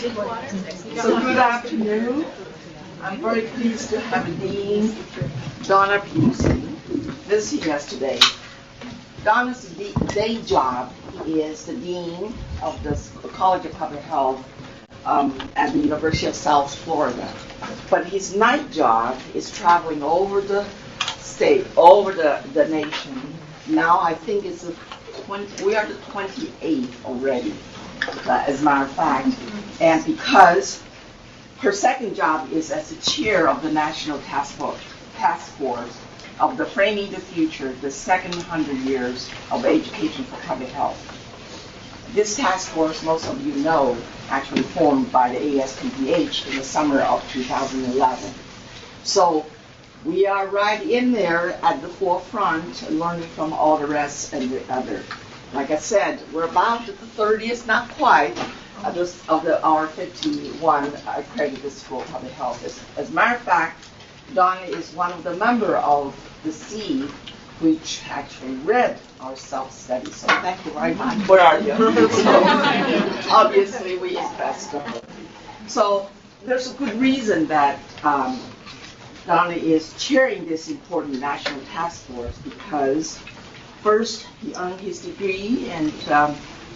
So good afternoon. I'm very pleased to have Dean Donna Peterson visiting us today. Donna's day job is the Dean of the College of Public Health at the University of South Florida. But his night job is traveling over the state, over the nation. Now I think we are the 28th already, as a matter of fact. And because her second job is as the chair of the National Task Force of the Framing the Future, the second 100 years of education for public health. This task force, most of you know, actually formed by the ASPPH in the summer of 2011. So we are right in there at the forefront, learning from all the rest and the other. Like I said, we're about at the 30th, not quite, of our 51 accredited school of public health. As a matter of fact, Donna is one of the members of the C, which actually read our self-study. So thank you very much. Where are you? So, obviously, we impressed her. So there's a good reason that Donna is chairing this important national task force because first, he earned his degree, and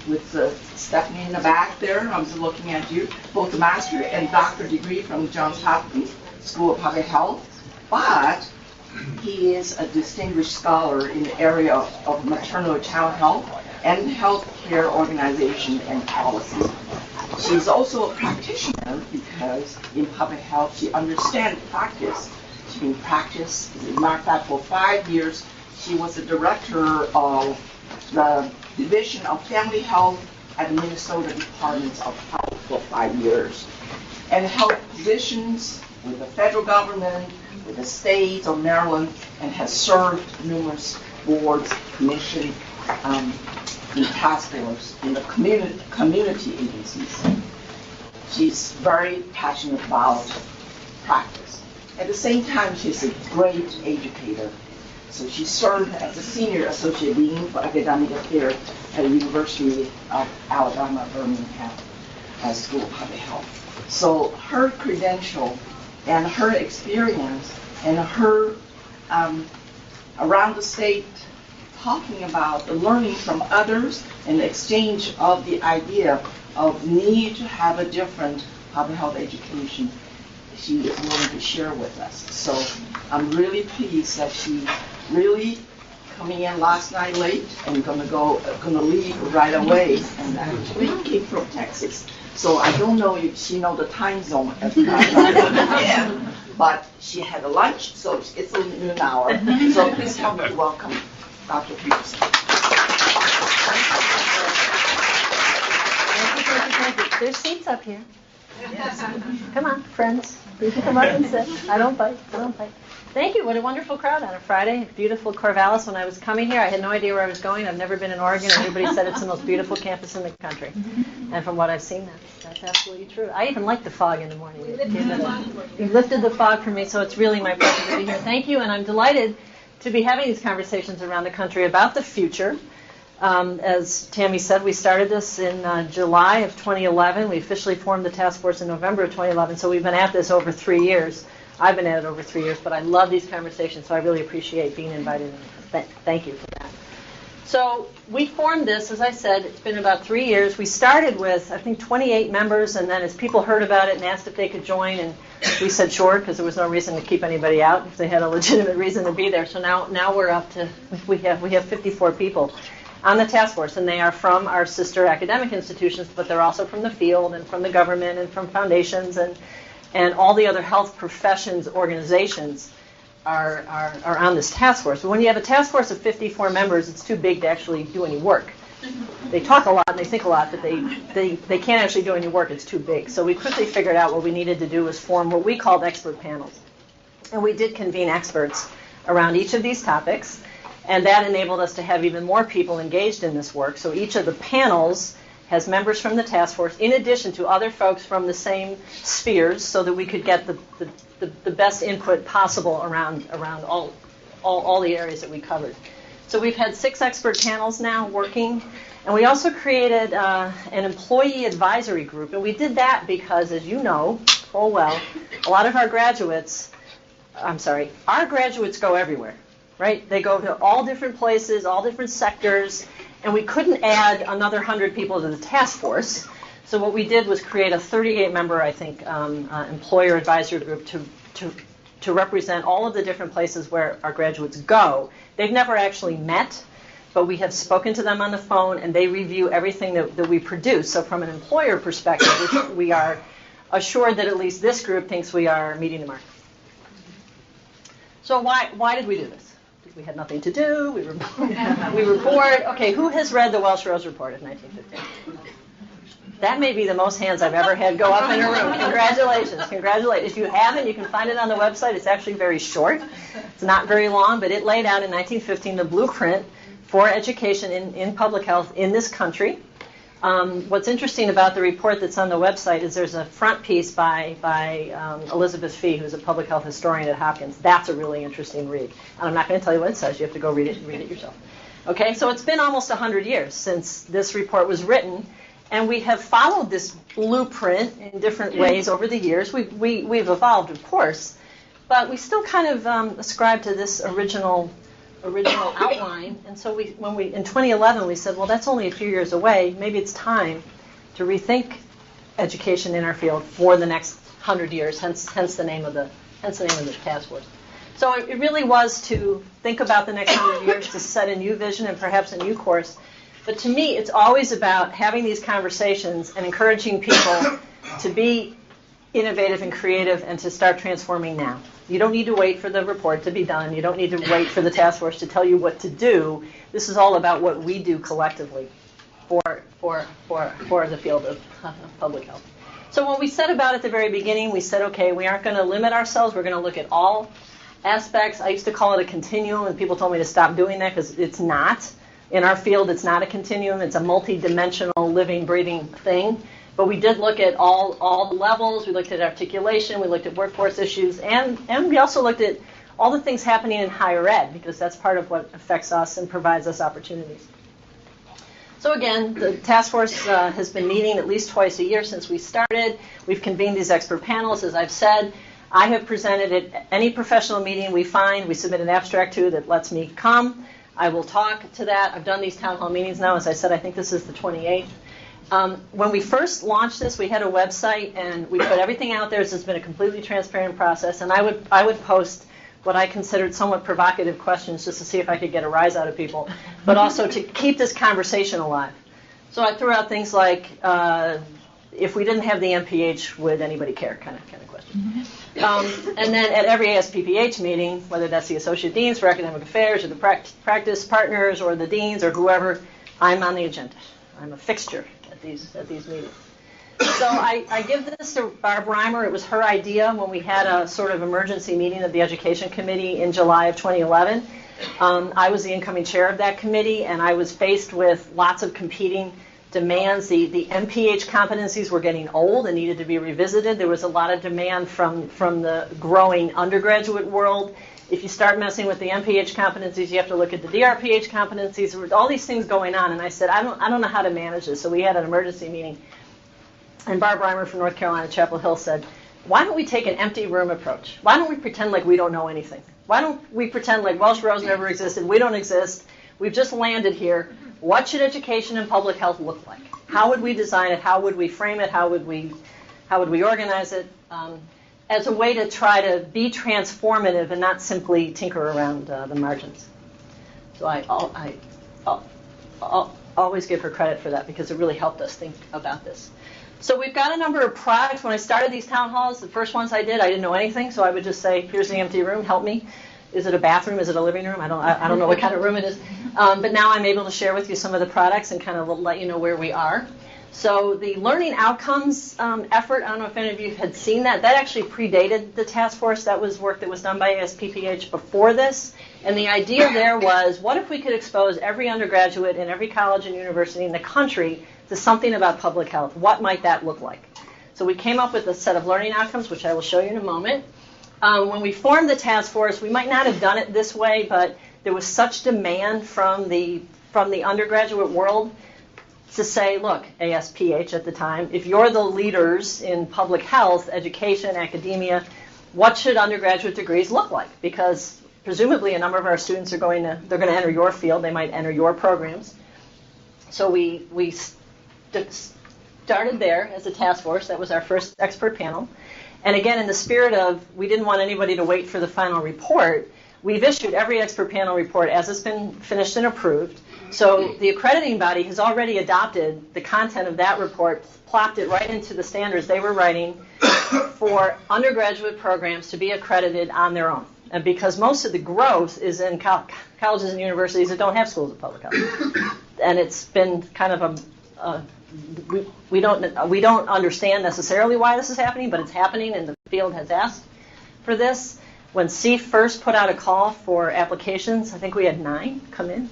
with Stephanie in the back there, I'm just looking at you, both a master and doctorate degree from Johns Hopkins School of Public Health. But he is a distinguished scholar in the area of maternal and child health and health care organization and policy. She's also a practitioner because in public health she understands practice. She's been practiced, as a matter of fact, for 5 years. She was the director of the Division of Family Health at the Minnesota Department of Health for 5 years, and held positions with the federal government, with the state of Maryland, and has served numerous boards, commissions, and task force in the community agencies. She's very passionate about practice. At the same time, she's a great educator. So she served as a senior associate dean for academic affairs at the University of Alabama, Birmingham School of Public Health. So her credential and her experience and her around the state talking about the learning from others and the exchange of the idea of need to have a different public health education, she is willing to share with us. So I'm really pleased that she really coming in last night late and gonna leave right away, and actually came from Texas. So I don't know if she knows the time zone at the time, but she had a lunch, so it's a noon hour. So please help me welcome Dr. Peterson. Thank you. There's seats up here. Come on, friends. You can come up and sit. I don't bite. Thank you. What a wonderful crowd on a Friday. Beautiful Corvallis. When I was coming here, I had no idea where I was going. I've never been in Oregon, and everybody said it's the most beautiful campus in the country. And from what I've seen, that's absolutely true. I even like the fog in the morning. You lifted the fog for me, so it's really my pleasure to be here. Thank you, and I'm delighted to be having these conversations around the country about the future. As Tammy said, we started this in July of 2011. We officially formed the task force in November of 2011, so we've been at this over 3 years. I've been at it over 3 years, but I love these conversations, so I really appreciate being invited. Thank you for that. So we formed this, as I said, it's been about 3 years. We started with, I think, 28 members, and then as people heard about it and asked if they could join, and we said sure, because there was no reason to keep anybody out if they had a legitimate reason to be there. So now we're up to, we have 54 people on the task force, and they are from our sister academic institutions, but they're also from the field and from the government and from foundations and all the other health professions organizations are on this task force. But when you have a task force of 54 members, it's too big to actually do any work. They talk a lot and they think a lot, but they can't actually do any work. It's too big. So we quickly figured out what we needed to do was form what we called expert panels. And we did convene experts around each of these topics, and that enabled us to have even more people engaged in this work. So each of the panels has members from the task force, in addition to other folks from the same spheres, so that we could get the best input possible around all the areas that we covered. So we've had 6 expert panels now working, And we also created an employee advisory group. And we did that because, as you know full well, a lot of our graduates go everywhere, right? They go to all different places, all different sectors, and we couldn't add another 100 people to the task force. So what we did was create a 38-member, I think, employer advisory group to represent all of the different places where our graduates go. They've never actually met, but we have spoken to them on the phone, and they review everything that we produce. So from an employer perspective, we are assured that at least this group thinks we are meeting the mark. So why did we do this? We had nothing to do. We were bored. Okay, who has read the Welsh Rose Report of 1915? That may be the most hands I've ever had go up in a room. Congratulations. If you haven't, you can find it on the website. It's actually very short. It's not very long, but it laid out in 1915 the blueprint for education in public health in this country. What's interesting about the report that's on the website is there's a front piece by Elizabeth Fee, who's a public health historian at Hopkins. That's a really interesting read. And I'm not going to tell you what it says. You have to go read it yourself. Okay, so it's been almost 100 years since this report was written, and we have followed this blueprint in different ways over the years. We've evolved, of course, but we still kind of ascribe to this original outline. And so when in 2011 we said, well, that's only a few years away. Maybe it's time to rethink education in our field for the next 100 years. Hence the name of the task force. So it really was to think about the next 100 years, to set a new vision and perhaps a new course. But to me, it's always about having these conversations and encouraging people to be innovative and creative and to start transforming now. You don't need to wait for the report to be done. You don't need to wait for the task force to tell you what to do. This is all about what we do collectively for the field of public health. So when we set about at the very beginning, we said, okay, we aren't going to limit ourselves. We're going to look at all aspects. I used to call it a continuum, and people told me to stop doing that because it's not. In our field, it's not a continuum. It's a multi-dimensional, living, breathing thing. But we did look at all the levels. We looked at articulation. We looked at workforce issues. And we also looked at all the things happening in higher ed, because that's part of what affects us and provides us opportunities. So again, the task force has been meeting at least twice a year since we started. We've convened these expert panels, as I've said. I have presented at any professional meeting we find. We submit an abstract to that lets me come. I will talk to that. I've done these town hall meetings now. As I said, I think this is the 28th. When we first launched this, we had a website, and we put everything out there. So it's been a completely transparent process. And I would post what I considered somewhat provocative questions just to see if I could get a rise out of people, but also to keep this conversation alive. So I threw out things like, if we didn't have the MPH, would anybody care, kind of question. And then at every ASPPH meeting, whether that's the Associate Deans for Academic Affairs or the practice partners or the deans or whoever, I'm on the agenda. I'm a fixture at these meetings. So I give this to Barb Reimer. It was her idea when we had a sort of emergency meeting of the Education Committee in July of 2011. I was the incoming chair of that committee, and I was faced with lots of competing demands. The MPH competencies were getting old and needed to be revisited. There was a lot of demand from the growing undergraduate world. If you start messing with the MPH competencies, you have to look at the DrPH competencies. There were all these things going on, and I said, I don't know how to manage this. So we had an emergency meeting, and Barb Reimer from North Carolina, Chapel Hill said, why don't we take an empty room approach? Why don't we pretend like we don't know anything? Why don't we pretend like Welsh Rose never existed, we don't exist, we've just landed here. What should education and public health look like? How would we design it? How would we frame it? How would we organize it? As a way to try to be transformative and not simply tinker around the margins. So I'll always give her credit for that because it really helped us think about this. So we've got a number of products. When I started these town halls, the first ones I didn't know anything, so I would just say, here's the empty room, help me. Is it a bathroom? Is it a living room? I don't know what kind of room it is. But now I'm able to share with you some of the products and kind of let you know where we are. So the learning outcomes effort, I don't know if any of you had seen that. That actually predated the task force. That was work that was done by ASPPH before this. And the idea there was, what if we could expose every undergraduate in every college and university in the country to something about public health? What might that look like? So we came up with a set of learning outcomes, which I will show you in a moment. When we formed the task force, we might not have done it this way, but there was such demand from the undergraduate world to say, look, ASPH at the time, if you're the leaders in public health, education, academia, what should undergraduate degrees look like? Because presumably a number of our students are going to enter your field, they might enter your programs. So we started there as a task force. That was our first expert panel. And again, in the spirit of we didn't want anybody to wait for the final report, we've issued every expert panel report as it's been finished and approved. So the accrediting body has already adopted the content of that report, plopped it right into the standards they were writing for undergraduate programs to be accredited on their own. And because most of the growth is in colleges and universities that don't have schools of public health. And it's been kind of we don't understand necessarily why this is happening, but it's happening, and the field has asked for this. When CEF first put out a call for applications, I think we had 9 come in,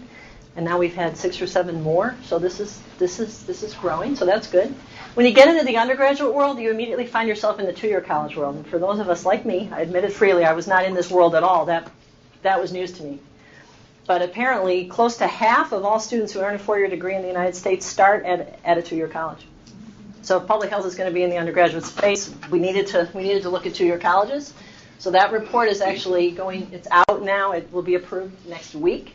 and now we've had 6 or 7 more. So this is growing. So that's good. When you get into the undergraduate world, you immediately find yourself in the 2-year college world. And for those of us like me, I admit it freely, I was not in this world at all. That was news to me. But apparently, close to half of all students who earn a 4-year degree in the United States start at a 2-year college. So if public health is going to be in the undergraduate space, we needed to look at 2-year colleges. So that report is actually it's out now. It will be approved next week.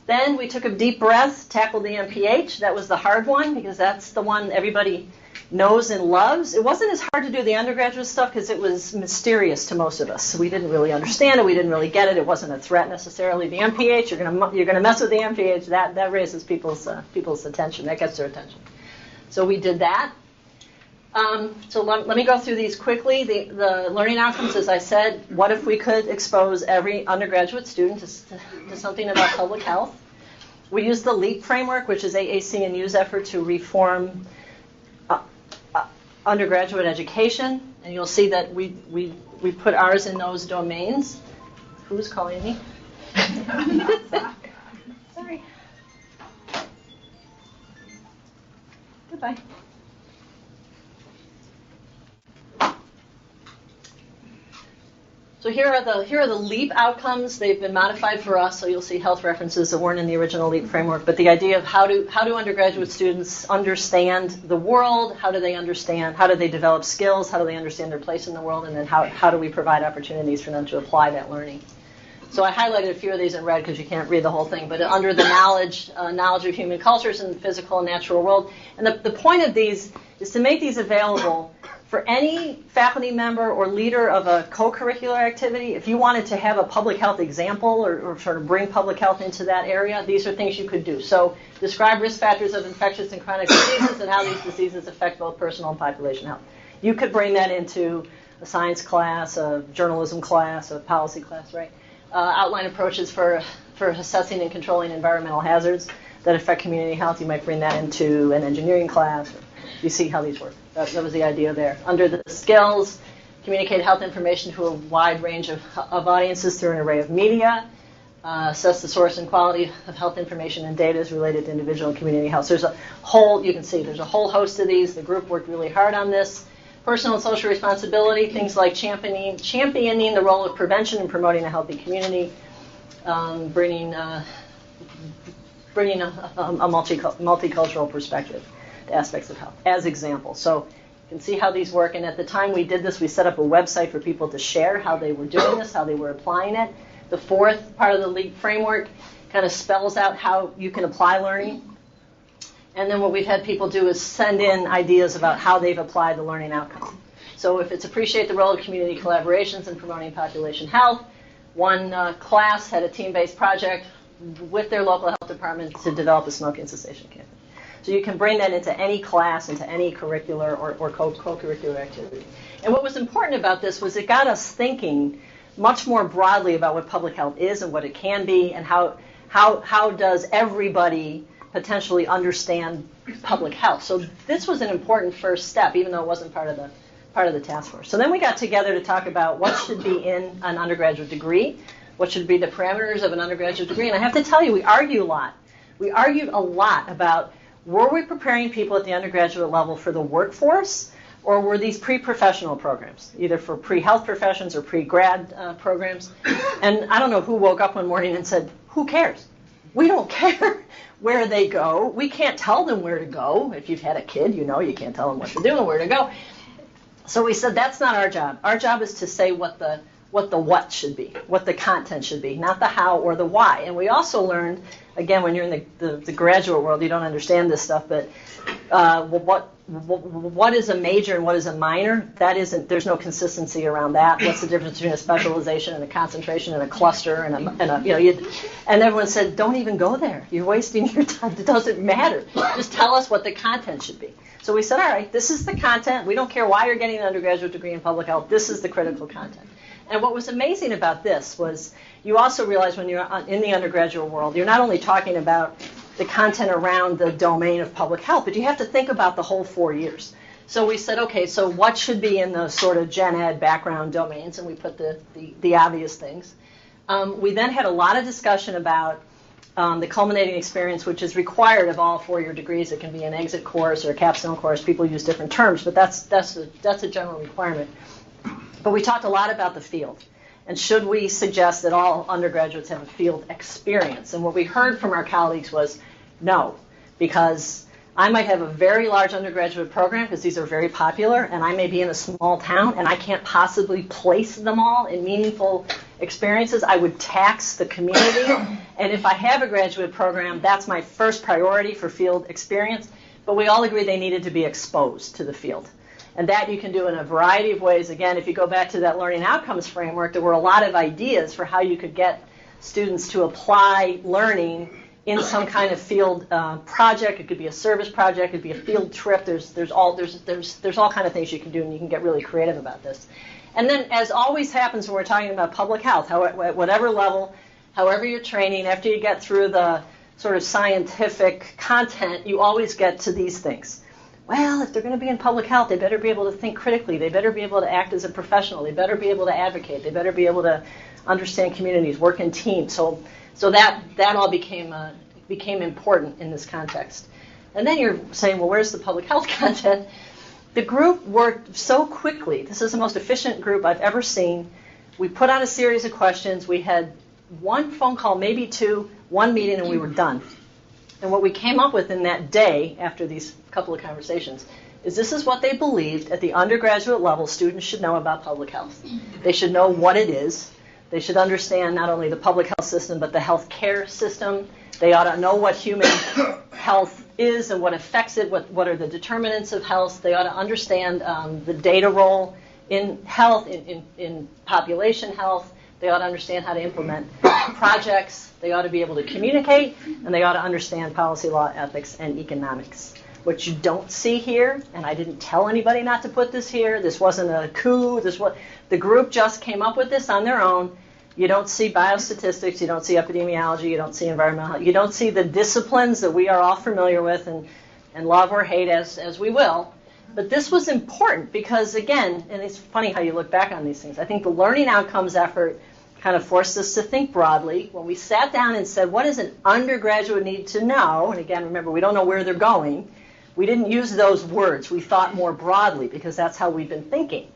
Then we took a deep breath, tackled the MPH. That was the hard one because that's the one everybody knows and loves. It wasn't as hard to do the undergraduate stuff because it was mysterious to most of us. So we didn't really understand it. We didn't really get it. It wasn't a threat necessarily. The MPH, you're gonna mess with the MPH. That raises people's attention. That gets their attention. So we did that. So let me go through these quickly. The learning outcomes, as I said, what if we could expose every undergraduate student to something about public health? We used the LEAP framework, which is AAC and U's effort to reform undergraduate education, and you'll see that we put ours in those domains. Who's calling me? Sorry. Goodbye. So here are the LEAP outcomes. They've been modified for us, so you'll see health references that weren't in the original LEAP framework. But the idea of how do undergraduate students understand the world? How do they understand? How do they develop skills? How do they understand their place in the world? And then how do we provide opportunities for them to apply that learning? So I highlighted a few of these in red because you can't read the whole thing. But under the knowledge of human cultures and the physical and natural world. And the point of these is to make these available for any faculty member or leader of a co-curricular activity. If you wanted to have a public health example or sort of bring public health into that area, these are things you could do. So describe risk factors of infectious and chronic diseases and how these diseases affect both personal and population health. You could bring that into a science class, a journalism class, a policy class, right? Outline approaches for assessing and controlling environmental hazards that affect community health. You might bring that into an engineering class. You see how these work. That was the idea there. Under the skills, communicate health information to a wide range of audiences through an array of media. Assess the source and quality of health information and data is related to individual and community health. So you can see there's a whole host of these. The group worked really hard on this. Personal and social responsibility, things like championing the role of prevention and promoting a healthy community, bringing a multicultural perspective to aspects of health as examples. So you can see how these work. And at the time we did this, we set up a website for people to share how they were doing this, how they were applying it. The fourth part of the LEAP framework kind of spells out how you can apply learning. And then what we've had people do is send in ideas about how they've applied the learning outcome. So if it's appreciate the role of community collaborations in promoting population health, one class had a team-based project with their local health department to develop a smoking cessation campaign. So you can bring that into any class, into any curricular or co-curricular activity. And what was important about this was it got us thinking much more broadly about what public health is and what it can be, and how does everybody potentially understand public health. So this was an important first step, even though it wasn't part of the task force. So then we got together to talk about what should be in an undergraduate degree, what should be the parameters of an undergraduate degree. And I have to tell you, we argue a lot. We argued a lot about, were we preparing people at the undergraduate level for the workforce, or were these pre-professional programs, either for pre-health professions or pre-grad programs? And I don't know who woke up one morning and said, who cares? we don't care where they go. We can't tell them where to go. If you've had a kid, you know you can't tell them what to do and where to go. So we said that's not our job. Our job is to say what the what should be, what the content should be, not the how or the why. And we also learned, again, when you're in the graduate world, you don't understand this stuff, but what is a major and what is a minor? There's no consistency around that. What's the difference between a specialization and a concentration and a cluster and everyone said, don't even go there. You're wasting your time. It doesn't matter. Just tell us what the content should be. So we said, all right, this is the content. We don't care why you're getting an undergraduate degree in public health. This is the critical content. And what was amazing about this was you also realize when you're in the undergraduate world, you're not only talking about the content around the domain of public health, but you have to think about the whole 4 years. So we said, okay, so what should be in the sort of gen ed background domains? And we put the obvious things. We then had a lot of discussion about the culminating experience, which is required of all 4-year degrees. It can be an exit course or a capstone course. People use different terms, but that's a general requirement. But we talked a lot about the field. And should we suggest that all undergraduates have a field experience? And what we heard from our colleagues was no, because I might have a very large undergraduate program because these are very popular, and I may be in a small town, and I can't possibly place them all in meaningful experiences. I would tax the community. And if I have a graduate program, that's my first priority for field experience. But we all agree they needed to be exposed to the field. And that you can do in a variety of ways. Again, if you go back to that learning outcomes framework, there were a lot of ideas for how you could get students to apply learning in some kind of field project. It could be a service project. It could be a field trip. There's all kind of things you can do, and you can get really creative about this. And then, as always happens when we're talking about public health, at whatever level, however you're training, after you get through the sort of scientific content, you always get to these things. Well, if they're going to be in public health, they better be able to think critically. They better be able to act as a professional. They better be able to advocate. They better be able to understand communities, work in teams. So that all became important in this context. And then you're saying, well, where's the public health content? The group worked so quickly. This is the most efficient group I've ever seen. We put out a series of questions. We had one phone call, maybe two, one meeting, and we were done. And what we came up with in that day, after these couple of conversations, is this is what they believed at the undergraduate level students should know about public health. They should know what it is. They should understand not only the public health system, but the health care system. They ought to know what human health is and what affects it, what are the determinants of health. They ought to understand the data role in health, in population health. They ought to understand how to implement projects. They ought to be able to communicate, and they ought to understand policy, law, ethics, and economics. What you don't see here, and I didn't tell anybody not to put this here, this wasn't a coup, the group just came up with this on their own. You don't see biostatistics, you don't see epidemiology, you don't see environmental health, you don't see the disciplines that we are all familiar with and love or hate as we will. But this was important because, again, and it's funny how you look back on these things, I think the learning outcomes effort kind of forced us to think broadly. When we sat down and said, what does an undergraduate need to know? And again, remember, we don't know where they're going. We didn't use those words. We thought more broadly because that's how we've been thinking.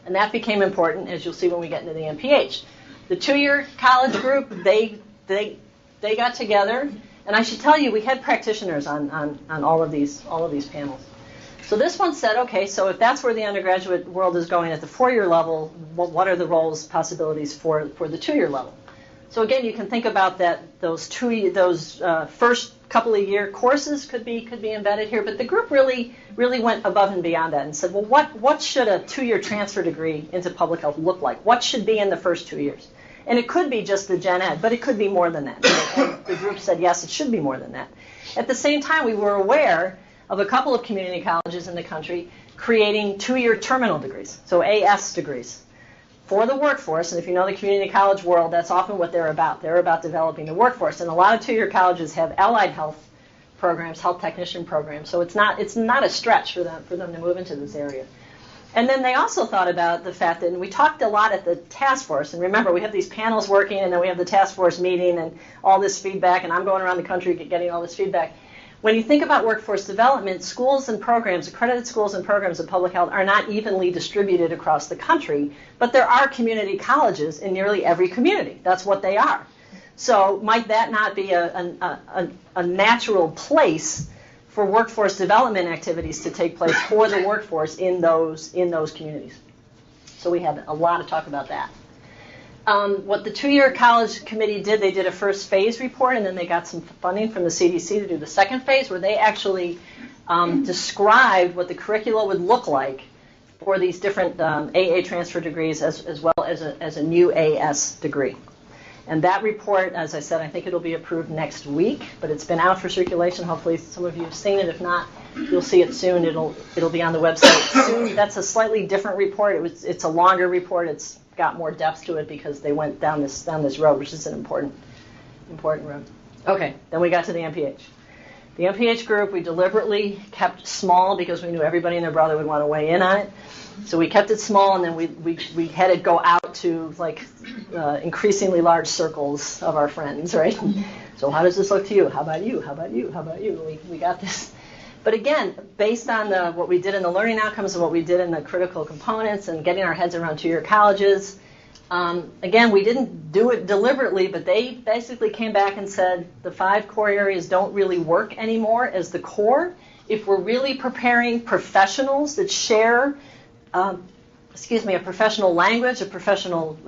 And that became important, as you'll see when we get into the MPH. The 2-year college group, they got together. And I should tell you, we had practitioners on all of these panels. So this one said, okay, so if that's where the undergraduate world is going at the 4-year level, what are the roles, possibilities for the 2-year level? So again, you can think about that. Those first couple of year courses could be embedded here, but the group really went above and beyond that and said, well, what should a 2-year transfer degree into public health look like? What should be in the first 2 years? And it could be just the gen ed, but it could be more than that. And the group said, yes, it should be more than that. At the same time, we were aware of a couple of community colleges in the country creating 2-year terminal degrees, so AS degrees, for the workforce. And if you know the community college world, that's often what they're about. They're about developing the workforce. And a lot of 2-year colleges have allied health programs, health technician programs. So it's not a stretch for them to move into this area. And then they also thought about the fact that, and we talked a lot at the task force, and remember, we have these panels working, and then we have the task force meeting, and all this feedback, and I'm going around the country getting all this feedback. When you think about workforce development, schools and programs, accredited schools and programs of public health are not evenly distributed across the country, but there are community colleges in nearly every community. That's what they are. So might that not be a natural place for workforce development activities to take place for the workforce in those communities? So we had a lot of talk about that. What the two-year college committee did, they did a first phase report, and then they got some funding from the CDC to do the second phase, where they actually described what the curricula would look like for these different AA transfer degrees as well as a new AS degree. And that report, as I said, I think it'll be approved next week, but it's been out for circulation. Hopefully some of you have seen it. If not, you'll see it soon. It'll be on the website soon. That's a slightly different report. It's a longer report. It's got more depth to it because they went down this road, which is an important road. Okay, then we got to the MPH. The MPH group we deliberately kept small because we knew everybody and their brother would want to weigh in on it. So we kept it small, and then we had it go out to like increasingly large circles of our friends, right? So how does this look to you? How about you? How about you? How about you? We got this. But again, based on what we did in the learning outcomes and what we did in the critical components and getting our heads around two-year colleges, again, we didn't do it deliberately, but they basically came back and said the 5 core areas don't really work anymore as the core. If we're really preparing professionals that share a professional language, a professional,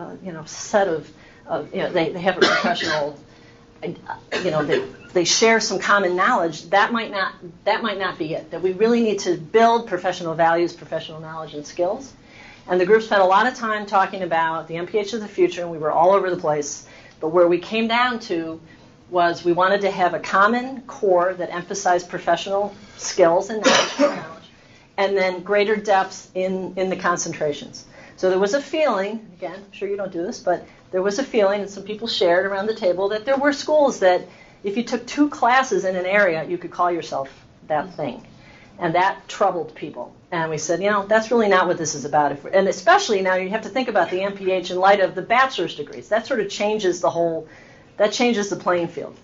set of, they have a professional, they share some common knowledge. That might not be it. That we really need to build professional values, professional knowledge, and skills. And the group spent a lot of time talking about the MPH of the future, and we were all over the place. But where we came down to was we wanted to have a common core that emphasized professional skills and knowledge, and then greater depth in the concentrations. So there was a feeling, again, I'm sure you don't do this, but there was a feeling, and some people shared around the table, that there were schools that if you took 2 classes in an area, you could call yourself that thing. And that troubled people. And we said, that's really not what this is about. And especially now you have to think about the MPH in light of the bachelor's degrees. That sort of changes the playing field.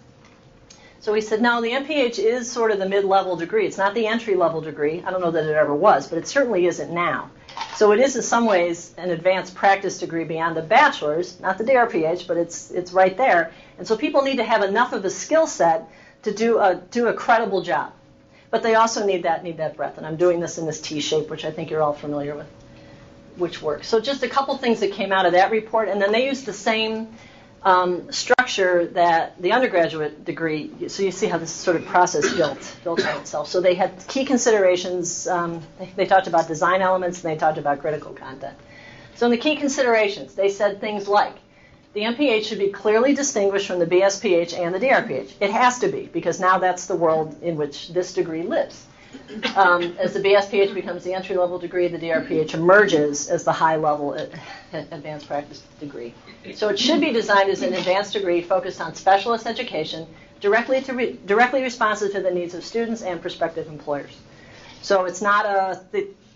So we said, no, the MPH is sort of the mid-level degree. It's not the entry-level degree. I don't know that it ever was, but it certainly isn't now. So it is in some ways an advanced practice degree beyond the bachelor's, not the DrPH, but it's right there. And so people need to have enough of a skill set to do a credible job. But they also need that breadth. And I'm doing this in this T shape, which I think you're all familiar with, which works. So just a couple things that came out of that report. And then they used the same structure that the undergraduate degree, so you see how this sort of process built on itself. So they had key considerations. They talked about design elements, and they talked about critical content. So in the key considerations, they said things like, the MPH should be clearly distinguished from the BSPH and the DrPH. It has to be, because now that's the world in which this degree lives. As the BSPH becomes the entry-level degree, the DrPH emerges as the high-level advanced practice degree. So it should be designed as an advanced degree focused on specialist education, directly responsive to the needs of students and prospective employers. So it's not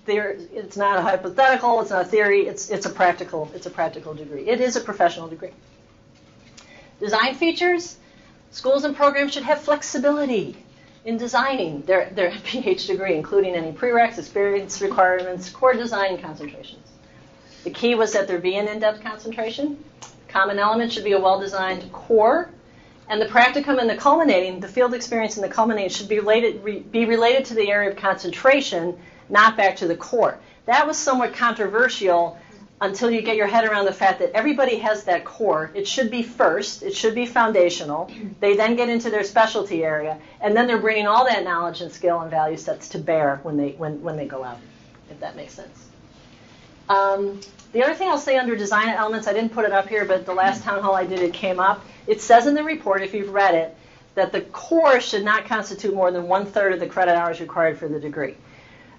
it's not a hypothetical, it's not a theory, it's a practical degree. It is a professional degree. Design features, schools and programs should have flexibility in designing their MPH degree, including any prereqs, experience requirements, core design, and concentrations. The key was that there be an in-depth concentration. Common element should be a well-designed core. And the practicum and the field experience and the culminating should be related to the area of concentration, not back to the core. That was somewhat controversial until you get your head around the fact that everybody has that core. It should be first. It should be foundational. They then get into their specialty area, and then they're bringing all that knowledge and skill and value sets to bear when they go out, if that makes sense. The other thing I'll say under design elements, I didn't put it up here, but the last town hall I did, it came up. It says in the report, if you've read it, that the core should not constitute more than 1/3 of the credit hours required for the degree.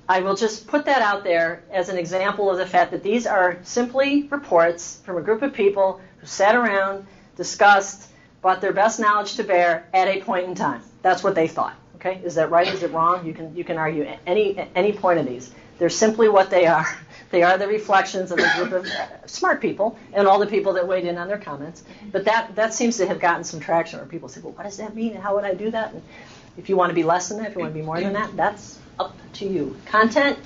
I will just put that out there as an example of the fact that these are simply reports from a group of people who sat around, discussed, brought their best knowledge to bear at a point in time. That's what they thought. Okay, is that right? Is it wrong? You can argue any point of these. They're simply what they are. They are the reflections of a group of smart people and all the people that weighed in on their comments. But that seems to have gotten some traction where people say, well, what does that mean and how would I do that? And if you want to be less than that, if you want to be more than that, that's up to you. Content,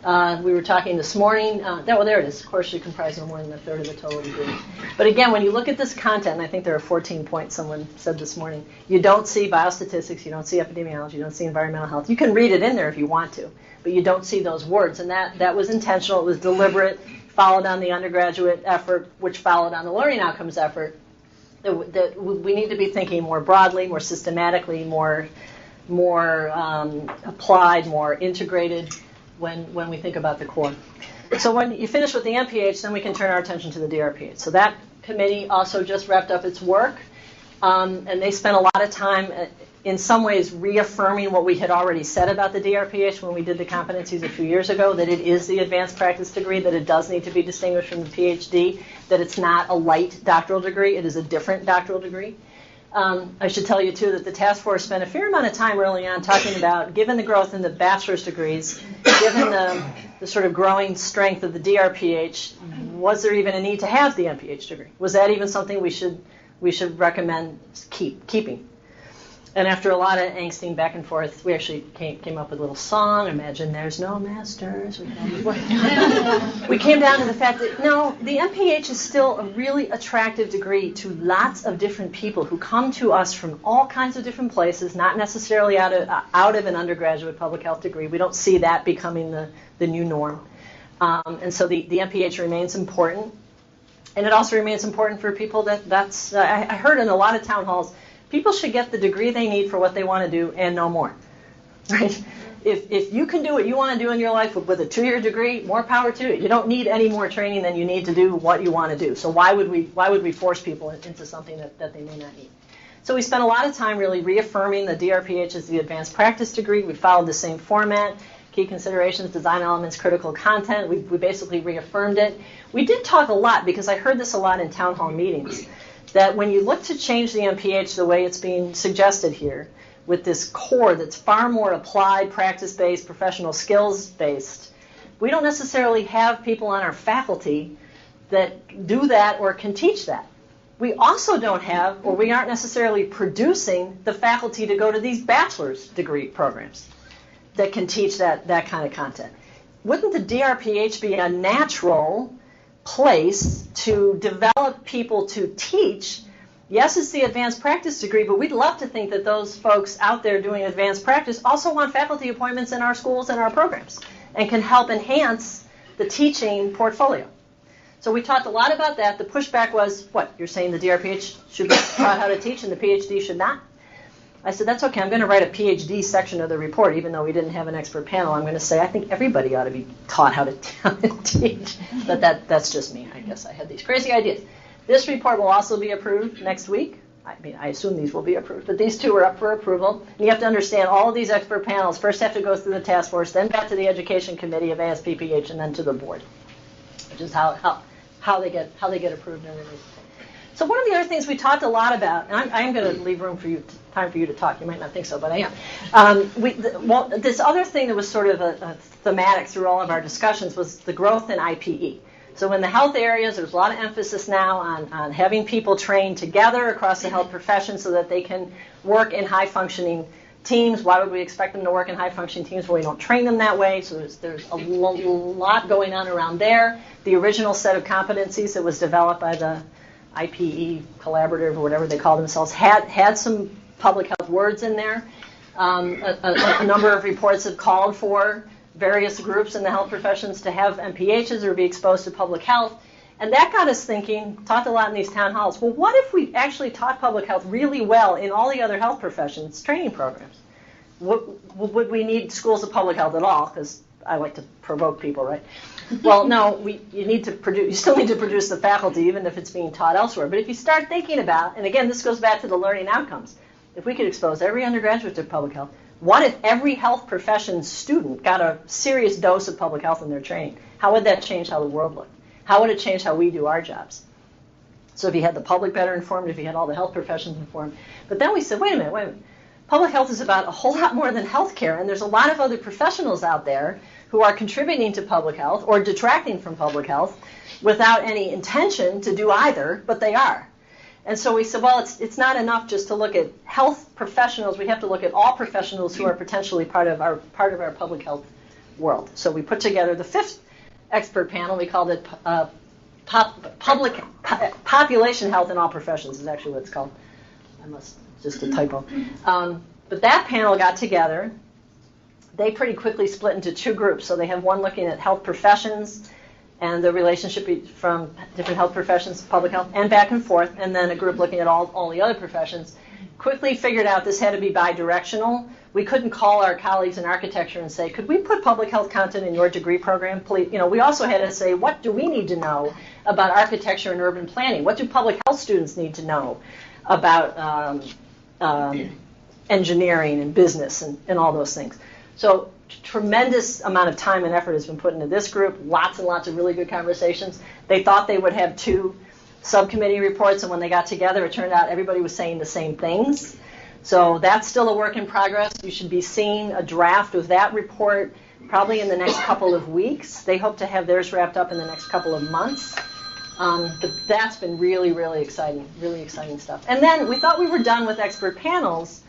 We were talking this morning. There it is. Of course, should comprise no more than a third of the total degree. But again, when you look at this content, and I think there are 14 points someone said this morning, you don't see biostatistics, you don't see epidemiology, you don't see environmental health. You can read it in there if you want to, but you don't see those words. And that was intentional. It was deliberate, followed on the undergraduate effort, which followed on the learning outcomes effort. That we need to be thinking more broadly, more systematically, more applied, more integrated when we think about the core. So when you finish with the MPH, then we can turn our attention to the DrPH. So that committee also just wrapped up its work, and they spent a lot of time in some ways reaffirming what we had already said about the DrPH when we did the competencies a few years ago, that it is the advanced practice degree, that it does need to be distinguished from the PhD, that it's not a light doctoral degree, it is a different doctoral degree. I should tell you, too, that the task force spent a fair amount of time early on talking about, given the growth in the bachelor's degrees, given the sort of growing strength of the DrPH, was there even a need to have the MPH degree? Was that even something we should recommend keeping? And after a lot of angsting back and forth, we actually came up with a little song, Imagine There's No Masters. We came down to the fact that, no, the MPH is still a really attractive degree to lots of different people who come to us from all kinds of different places, not necessarily out of an undergraduate public health degree. We don't see that becoming the new norm. And so the MPH remains important. And it also remains important for people I heard in a lot of town halls, people should get the degree they need for what they want to do and no more, right? If you can do what you want to do in your life with a 2-year degree, more power to it. You don't need any more training than you need to do what you want to do. So why would we force people into something that they may not need? So we spent a lot of time really reaffirming the DrPH as the advanced practice degree. We followed the same format. Key considerations, design elements, critical content. We basically reaffirmed it. We did talk a lot, because I heard this a lot in town hall meetings, that when you look to change the MPH the way it's being suggested here, with this core that's far more applied, practice-based, professional skills-based, we don't necessarily have people on our faculty that do that or can teach that. We also don't have, or we aren't necessarily producing the faculty to go to these bachelor's degree programs that can teach that kind of content. Wouldn't the DrPH be a natural place to develop people to teach? Yes, it's the advanced practice degree, but we'd love to think that those folks out there doing advanced practice also want faculty appointments in our schools and our programs and can help enhance the teaching portfolio. So we talked a lot about that. The pushback was, what, you're saying the DrPH should be taught how to teach and the PhD should not? I said, that's okay. I'm going to write a PhD section of the report, even though we didn't have an expert panel. I'm going to say, I think everybody ought to be taught how to teach. But that's just me. I guess I had these crazy ideas. This report will also be approved next week. I mean, I assume these will be approved, but these two are up for approval. And you have to understand all of these expert panels first have to go through the task force, then back to the education committee of ASPPH, and then to the board, which is how they get approved and released. So one of the other things we talked a lot about, and I'm going to leave room for you, time for you to talk. You might not think so, but I am. This other thing that was sort of a thematic through all of our discussions was the growth in IPE. So in the health areas, there's a lot of emphasis now on having people trained together across the health profession so that they can work in high-functioning teams. Why would we expect them to work in high-functioning teams when we don't train them that way? So there's a lot going on around there. The original set of competencies that was developed by the IPE collaborative or whatever they call themselves had some public health words in there. A number of reports have called for various groups in the health professions to have MPHs or be exposed to public health. And that got us thinking, talked a lot in these town halls, well, what if we actually taught public health really well in all the other health professions training programs? Would we need schools of public health at all? Because I like to provoke people, right? Well, no, you still need to produce the faculty, even if it's being taught elsewhere. But if you start thinking about, and again, this goes back to the learning outcomes, if we could expose every undergraduate to public health, what if every health profession student got a serious dose of public health in their training? How would that change how the world looked? How would it change how we do our jobs? So if you had the public better informed, if you had all the health professions informed. But then we said, wait a minute. Public health is about a whole lot more than healthcare, and there's a lot of other professionals out there who are contributing to public health or detracting from public health without any intention to do either, but they are. And so we said, well, it's not enough just to look at health professionals. We have to look at all professionals who are potentially part of our public health world. So we put together the 5th expert panel. We called it Population Health in All Professions is actually what it's called. Just a typo. But that panel got together. They pretty quickly split into 2 groups. So they have one looking at health professions and the relationship from different health professions, public health, and back and forth, and then a group looking at all the other professions. Quickly figured out this had to be bi-directional. We couldn't call our colleagues in architecture and say, could we put public health content in your degree program, please? We also had to say, what do we need to know about architecture and urban planning? What do public health students need to know about engineering and business and all those things? So tremendous amount of time and effort has been put into this group, lots and lots of really good conversations. They thought they would have 2 subcommittee reports, and when they got together, it turned out everybody was saying the same things. So that's still a work in progress. You should be seeing a draft of that report probably in the next couple of weeks. They hope to have theirs wrapped up in the next couple of months. But that's been really, really exciting stuff. And then we thought we were done with expert panels,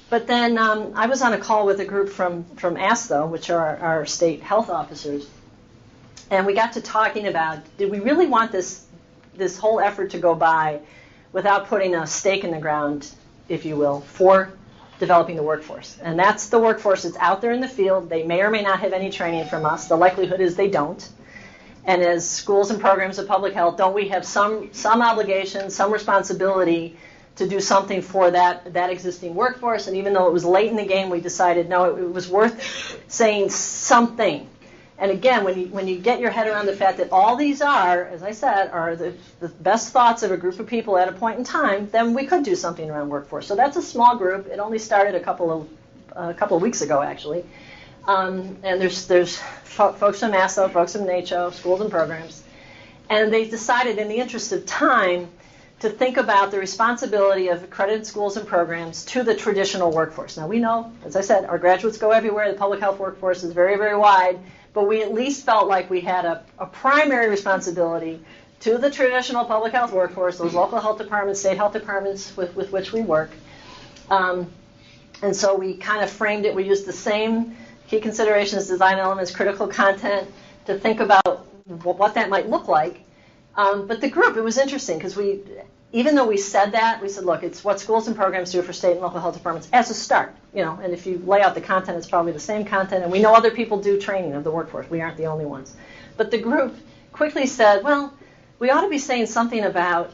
but then I was on a call with a group from ASTHO, which are our state health officers, and we got to talking about, did we really want this whole effort to go by without putting a stake in the ground, if you will, for developing the workforce? And that's the workforce that's out there in the field. They may or may not have any training from us. The likelihood is they don't. And as schools and programs of public health, don't we have some obligation, some responsibility to do something for that existing workforce? And even though it was late in the game, we decided, no, it was worth saying something. And again, when you get your head around the fact that all these are, as I said, are the best thoughts of a group of people at a point in time, then we could do something around workforce. So that's a small group. It only started a couple of weeks ago, actually. And there's folks from ASTHO, folks from NACHO, schools and programs. And they decided, in the interest of time, to think about the responsibility of accredited schools and programs to the traditional workforce. Now, we know, as I said, our graduates go everywhere. The public health workforce is very, very wide. But we at least felt like we had a primary responsibility to the traditional public health workforce, those local health departments, state health departments with which we work. And so we kind of framed it. We used the same key considerations, design elements, critical content to think about what that might look like. But the group, it was interesting because even though we said that, we said, look, it's what schools and programs do for state and local health departments as a start, and if you lay out the content, it's probably the same content, and we know other people do training of the workforce. We aren't the only ones. But the group quickly said, well, we ought to be saying something about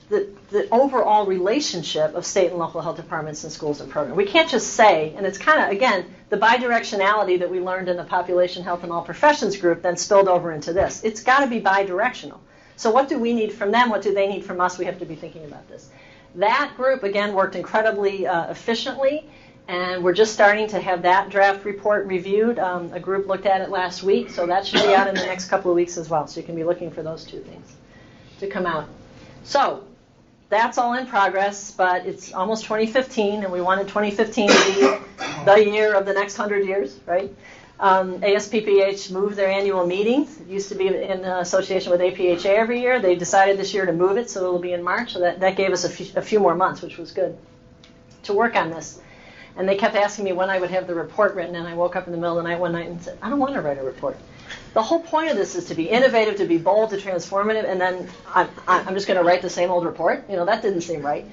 the overall relationship of state and local health departments and schools and programs. We can't just say, and it's kind of, again, the bidirectionality that we learned in the Population Health and All Professions group then spilled over into this. It's got to be bidirectional. So what do we need from them? What do they need from us? We have to be thinking about this. That group, again, worked incredibly efficiently, and we're just starting to have that draft report reviewed. A group looked at it last week, so that should be out in the next couple of weeks as well. So you can be looking for those 2 things to come out. So that's all in progress, but it's almost 2015, and we wanted 2015 to be the year of the next 100 years, right? ASPPH moved their annual meetings. It used to be in association with APHA every year. They decided this year to move it, so it'll be in March. So that gave us a few more months, which was good, to work on this. And they kept asking me when I would have the report written, and I woke up in the middle of the night one night and said, I don't want to write a report. The whole point of this is to be innovative, to be bold, to transformative, and then I'm just going to write the same old report. That didn't seem right.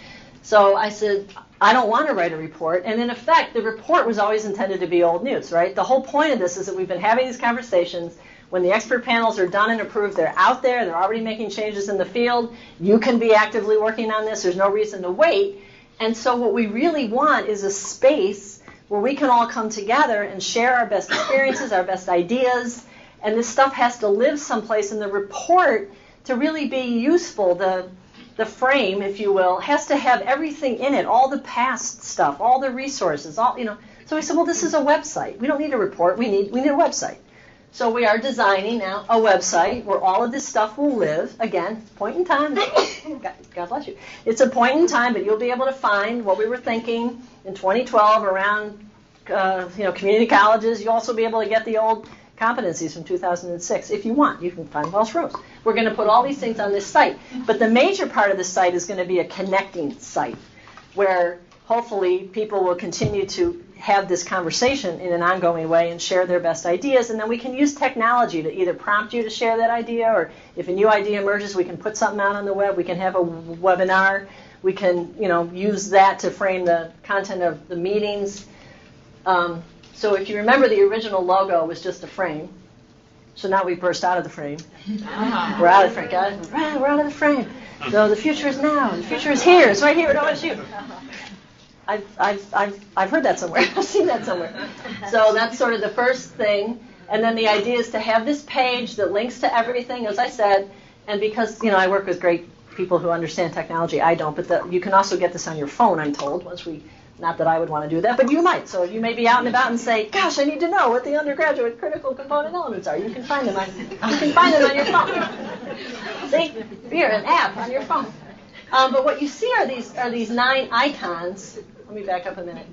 So I said, I don't want to write a report. And in effect, the report was always intended to be old news, right? The whole point of this is that we've been having these conversations. When the expert panels are done and approved, they're out there. They're already making changes in the field. You can be actively working on this. There's no reason to wait. And so what we really want is a space where we can all come together and share our best experiences, our best ideas. And this stuff has to live someplace in the report to really be useful. The frame, if you will, has to have everything in it, all the past stuff, all the resources, So we said, well, this is a website. We don't need a report. We need a website. So we are designing now a website where all of this stuff will live. Again, point in time. God bless you. It's a point in time, but you'll be able to find what we were thinking in 2012 around community colleges. You'll also be able to get the old competencies from 2006. If you want, you can find Welsh Rose. We're going to put all these things on this site. But the major part of the site is going to be a connecting site where hopefully people will continue to have this conversation in an ongoing way and share their best ideas, and then we can use technology to either prompt you to share that idea, or if a new idea emerges, we can put something out on the web, we can have a webinar, we can use that to frame the content of the meetings. So if you remember, the original logo was just a frame. So now we burst out of the frame. We're out of the frame, guys. We're out of the frame. So the future is now. The future is here. It's right here at OSU. I've heard that somewhere. I've seen that somewhere. So that's sort of the first thing. And then the idea is to have this page that links to everything, as I said. And because I work with great people who understand technology, I don't. But you can also get this on your phone, I'm told. Not that I would want to do that, but you might. So you may be out and about and say, "Gosh, I need to know what the undergraduate critical component elements are." You can find them on your phone. See, here, an app on your phone. But what you see are these 9 icons. Let me back up a minute.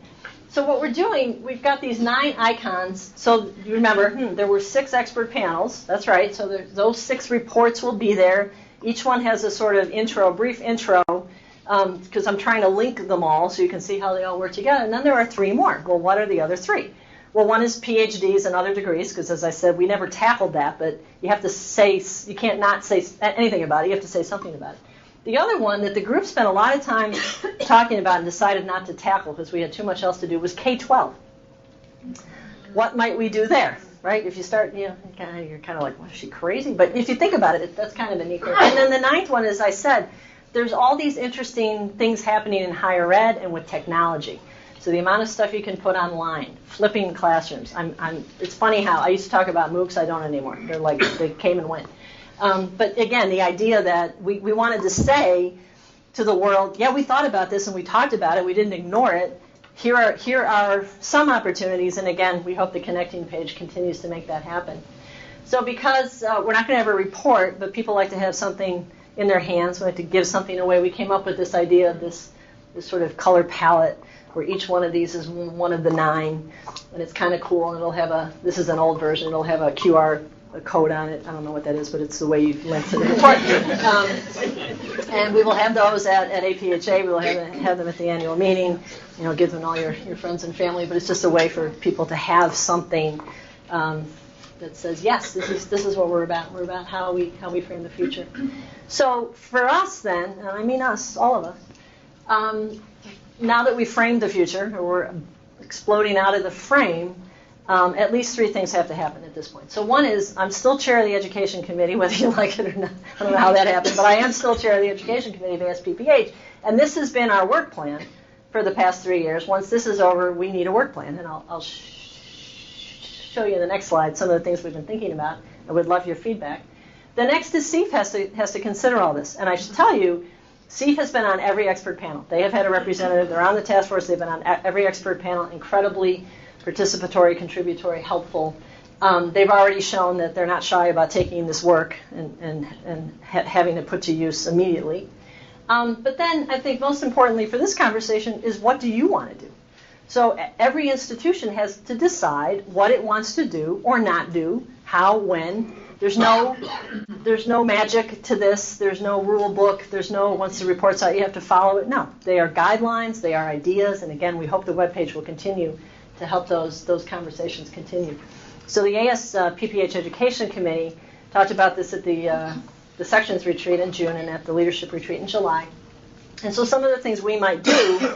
So what we're doing, we've got these 9 icons. So you remember, there were 6 expert panels. That's right. So those 6 reports will be there. Each one has a sort of brief intro, because I'm trying to link them all so you can see how they all work together. And then there are 3 more. Well, what are the other 3? Well, one is PhDs and other degrees, because as I said, we never tackled that, but you have to say, you can't not say anything about it. You have to say something about it. The other one that the group spent a lot of time talking about and decided not to tackle because we had too much else to do was K-12. What might we do there, right? If you start, you're kind of like, well, is she crazy? But if you think about it, that's kind of a neat thing. And then the 9th one, as I said, there's all these interesting things happening in higher ed and with technology. So the amount of stuff you can put online, flipping classrooms. It's funny how I used to talk about MOOCs. I don't anymore. They're like, they came and went. But again, the idea that we wanted to say to the world, yeah, we thought about this and we talked about it. We didn't ignore it. Here are some opportunities. And again, we hope the connecting page continues to make that happen. So because we're not going to have a report, but people like to have something in their hands, we like to give something away, we came up with this idea of this sort of color palette where each one of these is one of the 9. And it's kind of cool. And it'll have this is an old version, it'll have a QR code on it. I don't know what that is, but it's the way you link to the report. And we will have those at APHA. We will have them at the annual meeting. Give them all your friends and family. But it's just a way for people to have something that says, yes, this is what we're about. We're about how we frame the future. So for us then, and I mean us, all of us, now that we've framed the future, or we're exploding out of the frame, at least 3 things have to happen at this point. So one is, I'm still chair of the education committee, whether you like it or not. I don't know how that happened, but I am still chair of the education committee of ASPPH. And this has been our work plan for the past 3 years. Once this is over, we need a work plan. And I'll show you in the next slide some of the things we've been thinking about. I would love your feedback. The next is CEF has to consider all this. And I should tell you, CEF has been on every expert panel. They have had a representative. They're on the task force. They've been on every expert panel, incredibly participatory, contributory, helpful. They've already shown that they're not shy about taking this work and having it put to use immediately. But then I think most importantly for this conversation is, what do you want to do? So every institution has to decide what it wants to do or not do, how, when. There's no magic to this. There's no rule book. There's no, once the report's out, you have to follow it. No, they are guidelines. They are ideas. And again, we hope the webpage will continue to help those conversations continue. So the ASPPH Education Committee talked about this at the sections retreat in June and at the leadership retreat in July. And so some of the things we might do,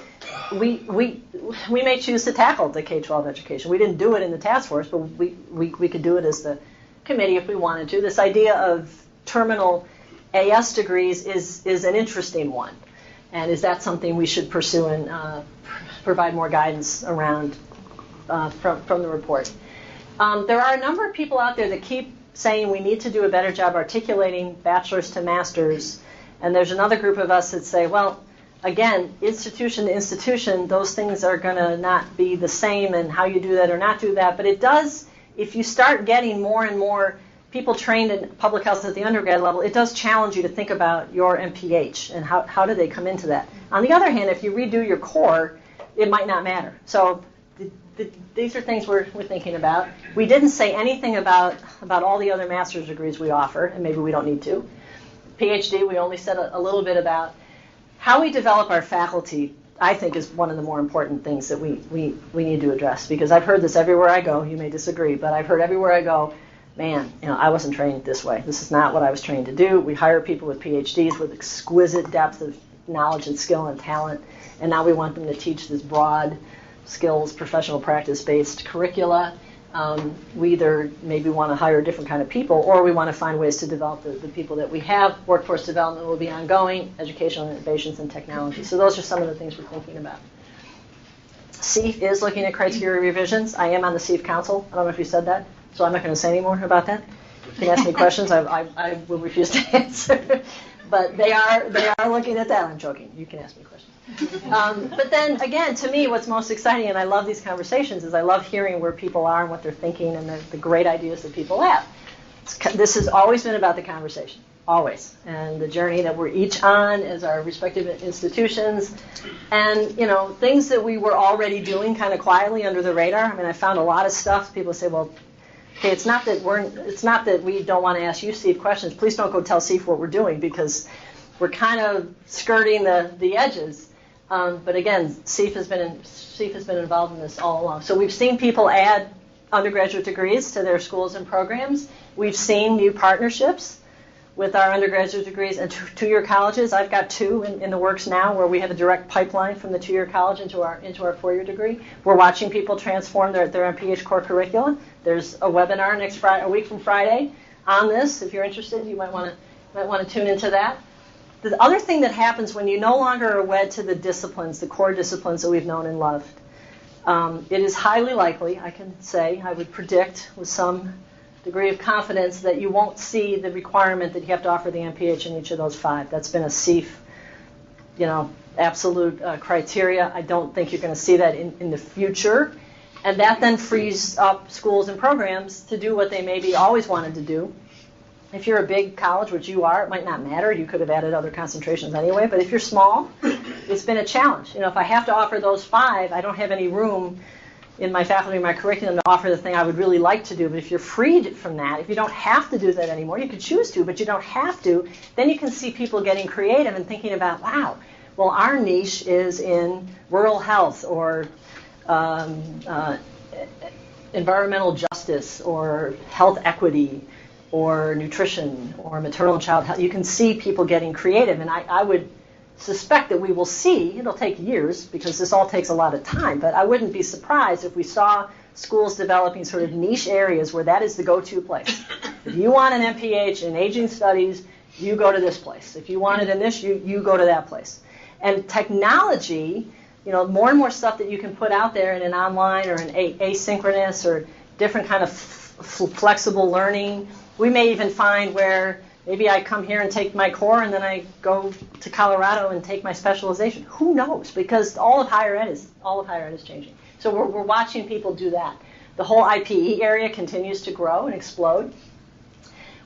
we may choose to tackle the K-12 education. We didn't do it in the task force, but we could do it as the committee if we wanted to. This idea of terminal AS degrees is an interesting one. And is that something we should pursue and provide more guidance around from the report? There are a number of people out there that keep saying we need to do a better job articulating bachelor's to master's. And there's another group of us that say, well, again, institution to institution, those things are going to not be the same, and how you do that or not do that. But it does, if you start getting more and more people trained in public health at the undergrad level, it does challenge you to think about your MPH and how do they come into that. On the other hand, if you redo your core, it might not matter. So these are things we're thinking about. We didn't say anything about all the other master's degrees we offer, and maybe we don't need to. PhD, we only said a little bit about how we develop our faculty I think is one of the more important things that we need to address, because I've heard this everywhere I go. You may disagree, but I've heard everywhere I go, man, I wasn't trained this way. This is not what I was trained to do. We hire people with PhDs with exquisite depth of knowledge and skill and talent, and now we want them to teach this broad skills, professional practice-based curricula. We either maybe want to hire different kind of people, or we want to find ways to develop the people that we have. Workforce development will be ongoing, educational innovations and technology. So those are some of the things we're thinking about. CEF is looking at criteria revisions. I am on the CEF Council. I don't know if you said that, so I'm not going to say any more about that. You can ask me questions. I will refuse to answer. But they are looking at that. I'm joking. You can ask me questions. But then, again, to me, what's most exciting, and I love these conversations, is I love hearing where people are and what they're thinking and the great ideas that people have. This has always been about the conversation, always, and the journey that we're each on as our respective institutions, and, things that we were already doing kind of quietly under the radar. I mean, I found a lot of stuff. People say, well, okay, it's not that we don't want to ask you, Steve, questions. Please don't go tell Steve what we're doing, because we're kind of skirting the edges. But again, CEF has been involved in this all along. So we've seen people add undergraduate degrees to their schools and programs. We've seen new partnerships with our undergraduate degrees and two-year colleges. I've got two in the works now, where we have a direct pipeline from the two-year college into our four-year degree. We're watching people transform their MPH core curricula. There's a webinar a week from Friday on this. If you're interested, you might want to tune into that. The other thing that happens when you no longer are wed to the disciplines, the core disciplines that we've known and loved, it is highly likely, I would predict with some degree of confidence, that you won't see the requirement that you have to offer the MPH in each of those 5. That's been a CEF, absolute criteria. I don't think you're going to see that in the future. And that then frees up schools and programs to do what they maybe always wanted to do. If you're a big college, which you are, it might not matter. You could have added other concentrations anyway. But if you're small, it's been a challenge. If I have to offer those 5, I don't have any room in my faculty and my curriculum to offer the thing I would really like to do. But if you're freed from that, if you don't have to do that anymore, you could choose to, but you don't have to, then you can see people getting creative and thinking about, wow, well, our niche is in rural health or environmental justice or health equity or nutrition, or maternal and child health. You can see people getting creative, and I would suspect that we will see, it'll take years because this all takes a lot of time, but I wouldn't be surprised if we saw schools developing sort of niche areas where that is the go-to place. If you want an MPH in aging studies, you go to this place. If you want it in this, you go to that place. And technology, more and more stuff that you can put out there in an online or an asynchronous or different kind of flexible learning. We may even find where maybe I come here and take my core and then I go to Colorado and take my specialization. Who knows? Because all of higher ed is changing. So we're watching people do that. The whole IPE area continues to grow and explode.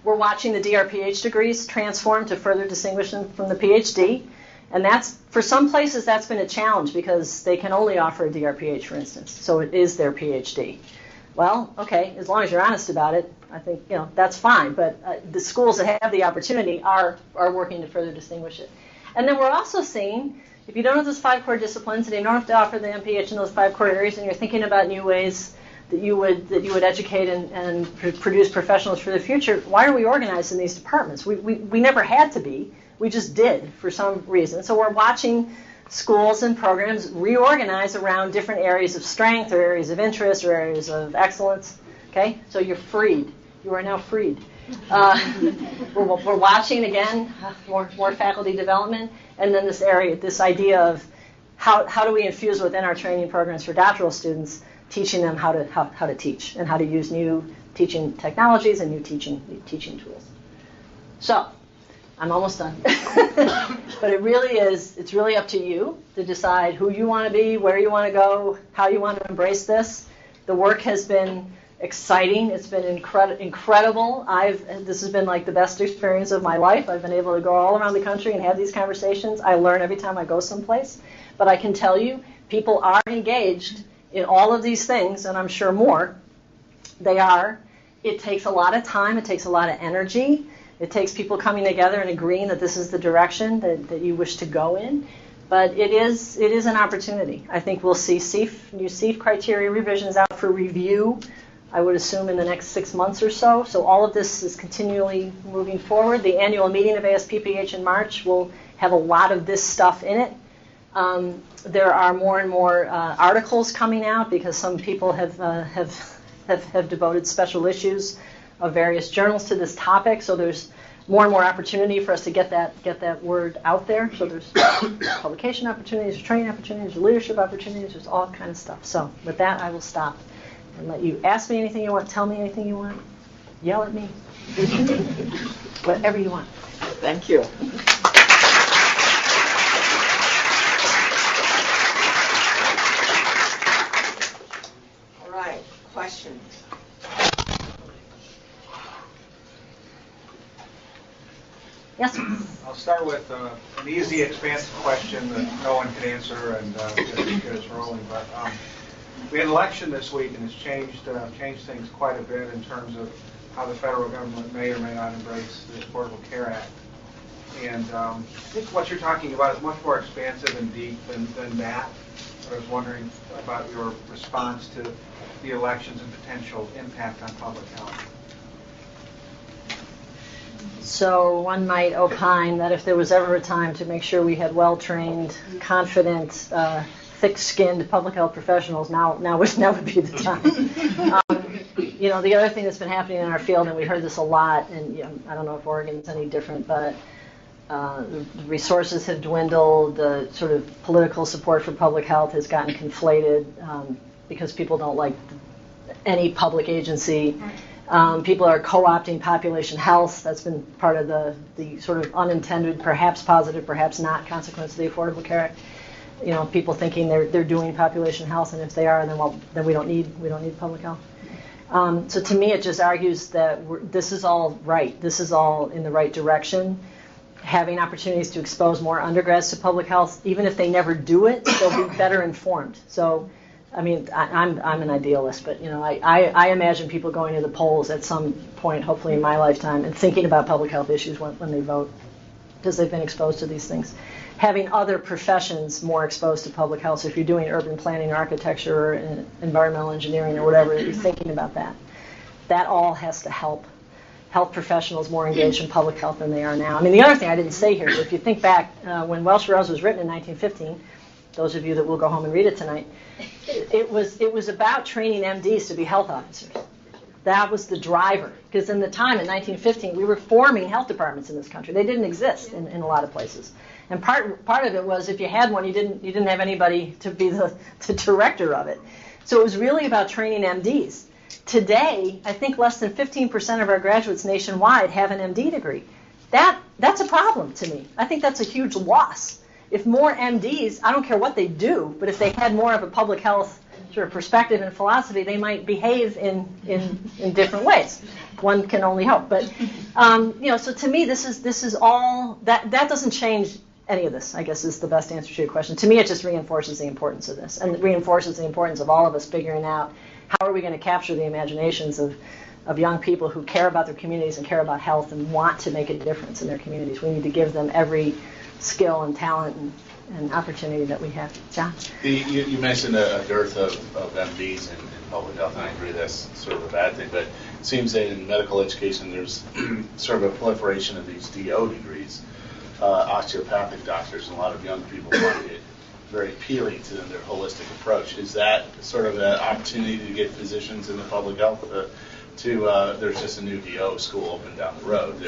We're watching the DrPH degrees transform to further distinguish them from the PhD. And that's, for some places, that's been a challenge because they can only offer a DrPH, for instance. So it is their PhD. Well, okay, as long as you're honest about it, I think, that's fine. But the schools that have the opportunity are working to further distinguish it. And then we're also seeing, if you don't have those 5 core disciplines and you don't have to offer the MPH in those 5 core areas and you're thinking about new ways that you would educate and produce professionals for the future, why are we organized in these departments? We never had to be. We just did for some reason. So we're watching schools and programs reorganize around different areas of strength or areas of interest or areas of excellence. Okay? So you're freed. You are now freed. We're watching, again, more faculty development, and then this idea of how do we infuse within our training programs for doctoral students, teaching them how to teach and how to use new teaching technologies and new teaching tools. So, I'm almost done. But it's really up to you to decide who you want to be, where you want to go, how you want to embrace this. The work has been exciting. It's been incredible. This has been like the best experience of my life. I've been able to go all around the country and have these conversations. I learn every time I go someplace. But I can tell you, people are engaged in all of these things, and I'm sure more. They are. It takes a lot of time. It takes a lot of energy. It takes people coming together and agreeing that this is the direction that you wish to go in. But it is an opportunity. I think we'll see new SEAF criteria revisions out for review, I would assume in the next 6 months or so. So all of this is continually moving forward. The annual meeting of ASPPH in March will have a lot of this stuff in it. There are more and more articles coming out because some people have devoted special issues of various journals to this topic. So there's more and more opportunity for us to get that word out there. So there's publication opportunities, there's training opportunities, there's leadership opportunities, there's all kind of stuff. So with that, I will stop and let you ask me anything you want, tell me anything you want, yell at me, whatever you want. Thank you. All right, questions? Yes? I'll start with an easy, expansive question that no one can answer and just get us rolling. But we had an election this week, and it's changed things quite a bit in terms of how the federal government may or may not embrace the Affordable Care Act. And I think what you're talking about is much more expansive and deep than that. But I was wondering about your response to the elections and potential impact on public health. So one might opine that if there was ever a time to make sure we had well-trained, confident, thick-skinned public health professionals, now would be the time. The other thing that's been happening in our field, and we heard this a lot, and I don't know if Oregon's any different, but the resources have dwindled. The sort of political support for public health has gotten conflated because people don't like any public agency. People are co-opting population health. That's been part of the sort of unintended, perhaps positive, perhaps not consequence of the Affordable Care Act. People thinking they're doing population health, and if they are, then we don't need public health. So to me, it just argues that this is all right. This is all in the right direction. Having opportunities to expose more undergrads to public health, even if they never do it, they'll be better informed. So. I mean, I'm an idealist, but I imagine people going to the polls at some point, hopefully in my lifetime, and thinking about public health issues when they vote, because they've been exposed to these things. Having other professions more exposed to public health, so if you're doing urban planning or architecture or environmental engineering or whatever, you're thinking about that. That all has to help health professionals more engaged in public health than they are now. I mean, the other thing I didn't say here, if you think back, when Welsh Rose was written in 1915, those of you that will go home and read it tonight, it was about training MDs to be health officers. That was the driver. Because in the time, in 1915, we were forming health departments in this country. They didn't exist in a lot of places. And part of it was if you had one, you didn't have anybody to be the director of it. So it was really about training MDs. Today, I think less than 15% of our graduates nationwide have an MD degree. That's a problem to me. I think that's a huge loss. If more MDs, I don't care what they do, but if they had more of a public health sort of perspective and philosophy, they might behave in different ways. One can only hope. But so to me, this is all that doesn't change any of this, I guess, is the best answer to your question. To me, it just reinforces the importance of this, and it reinforces the importance of all of us figuring out how are we going to capture the imaginations of young people who care about their communities and care about health and want to make a difference in their communities. We need to give them every skill and talent and opportunity that we have. John? You mentioned a dearth of MDs in public health, and I agree that's sort of a bad thing, but it seems that in medical education there's sort of a proliferation of these DO degrees, osteopathic doctors, and a lot of young people find it very appealing to them, their holistic approach. Is that sort of an opportunity to get physicians in the public health there's just a new DO school open down the road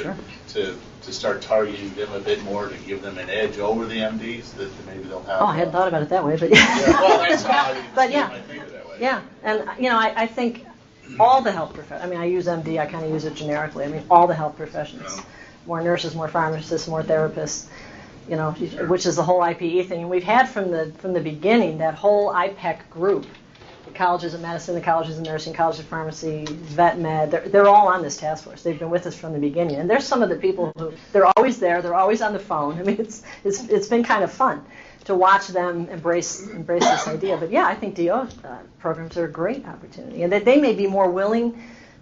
to start targeting them a bit more, to give them an edge over the MDs that maybe they'll have. Oh, I hadn't thought about it that way, but well, that's how but I think of it that way. Yeah, and I think all the health professions. I mean, I use MD. I kind of use it generically. I mean, all the health professions. More nurses, more pharmacists, more therapists. Which is the whole IPE thing. And we've had from the beginning that whole IPEC group. The colleges of medicine, the colleges of nursing, colleges of pharmacy, vet med, they're all on this task force. They've been with us from the beginning. And there's some of the people who, they're always there, they're always on the phone. I mean, it's been kind of fun to watch them embrace this idea. But yeah, I think DO programs are a great opportunity. And that they may be more willing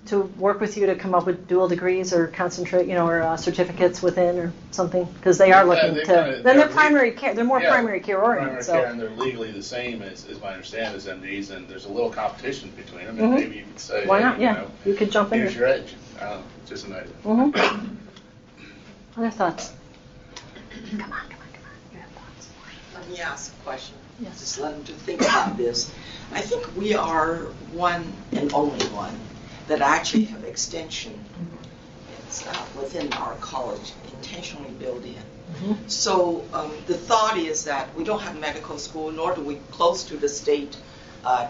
to work with you to come up with dual degrees or concentrate, or certificates within or something? Because they are looking to. Then they're primary care. They're more primary care oriented. Primary care, and they're legally the same as my understanding as MDs, and there's a little competition between them. And maybe you could say, why not? hey, yeah, you could jump in. Here's your edge. I don't know, just an idea. Other thoughts? Come on. You have thoughts. Let me ask a question. Yes. Just let them to think about this. I think we are one and only one that actually have extension within our college intentionally built in. So the thought is that we don't have medical school, nor do we close to the state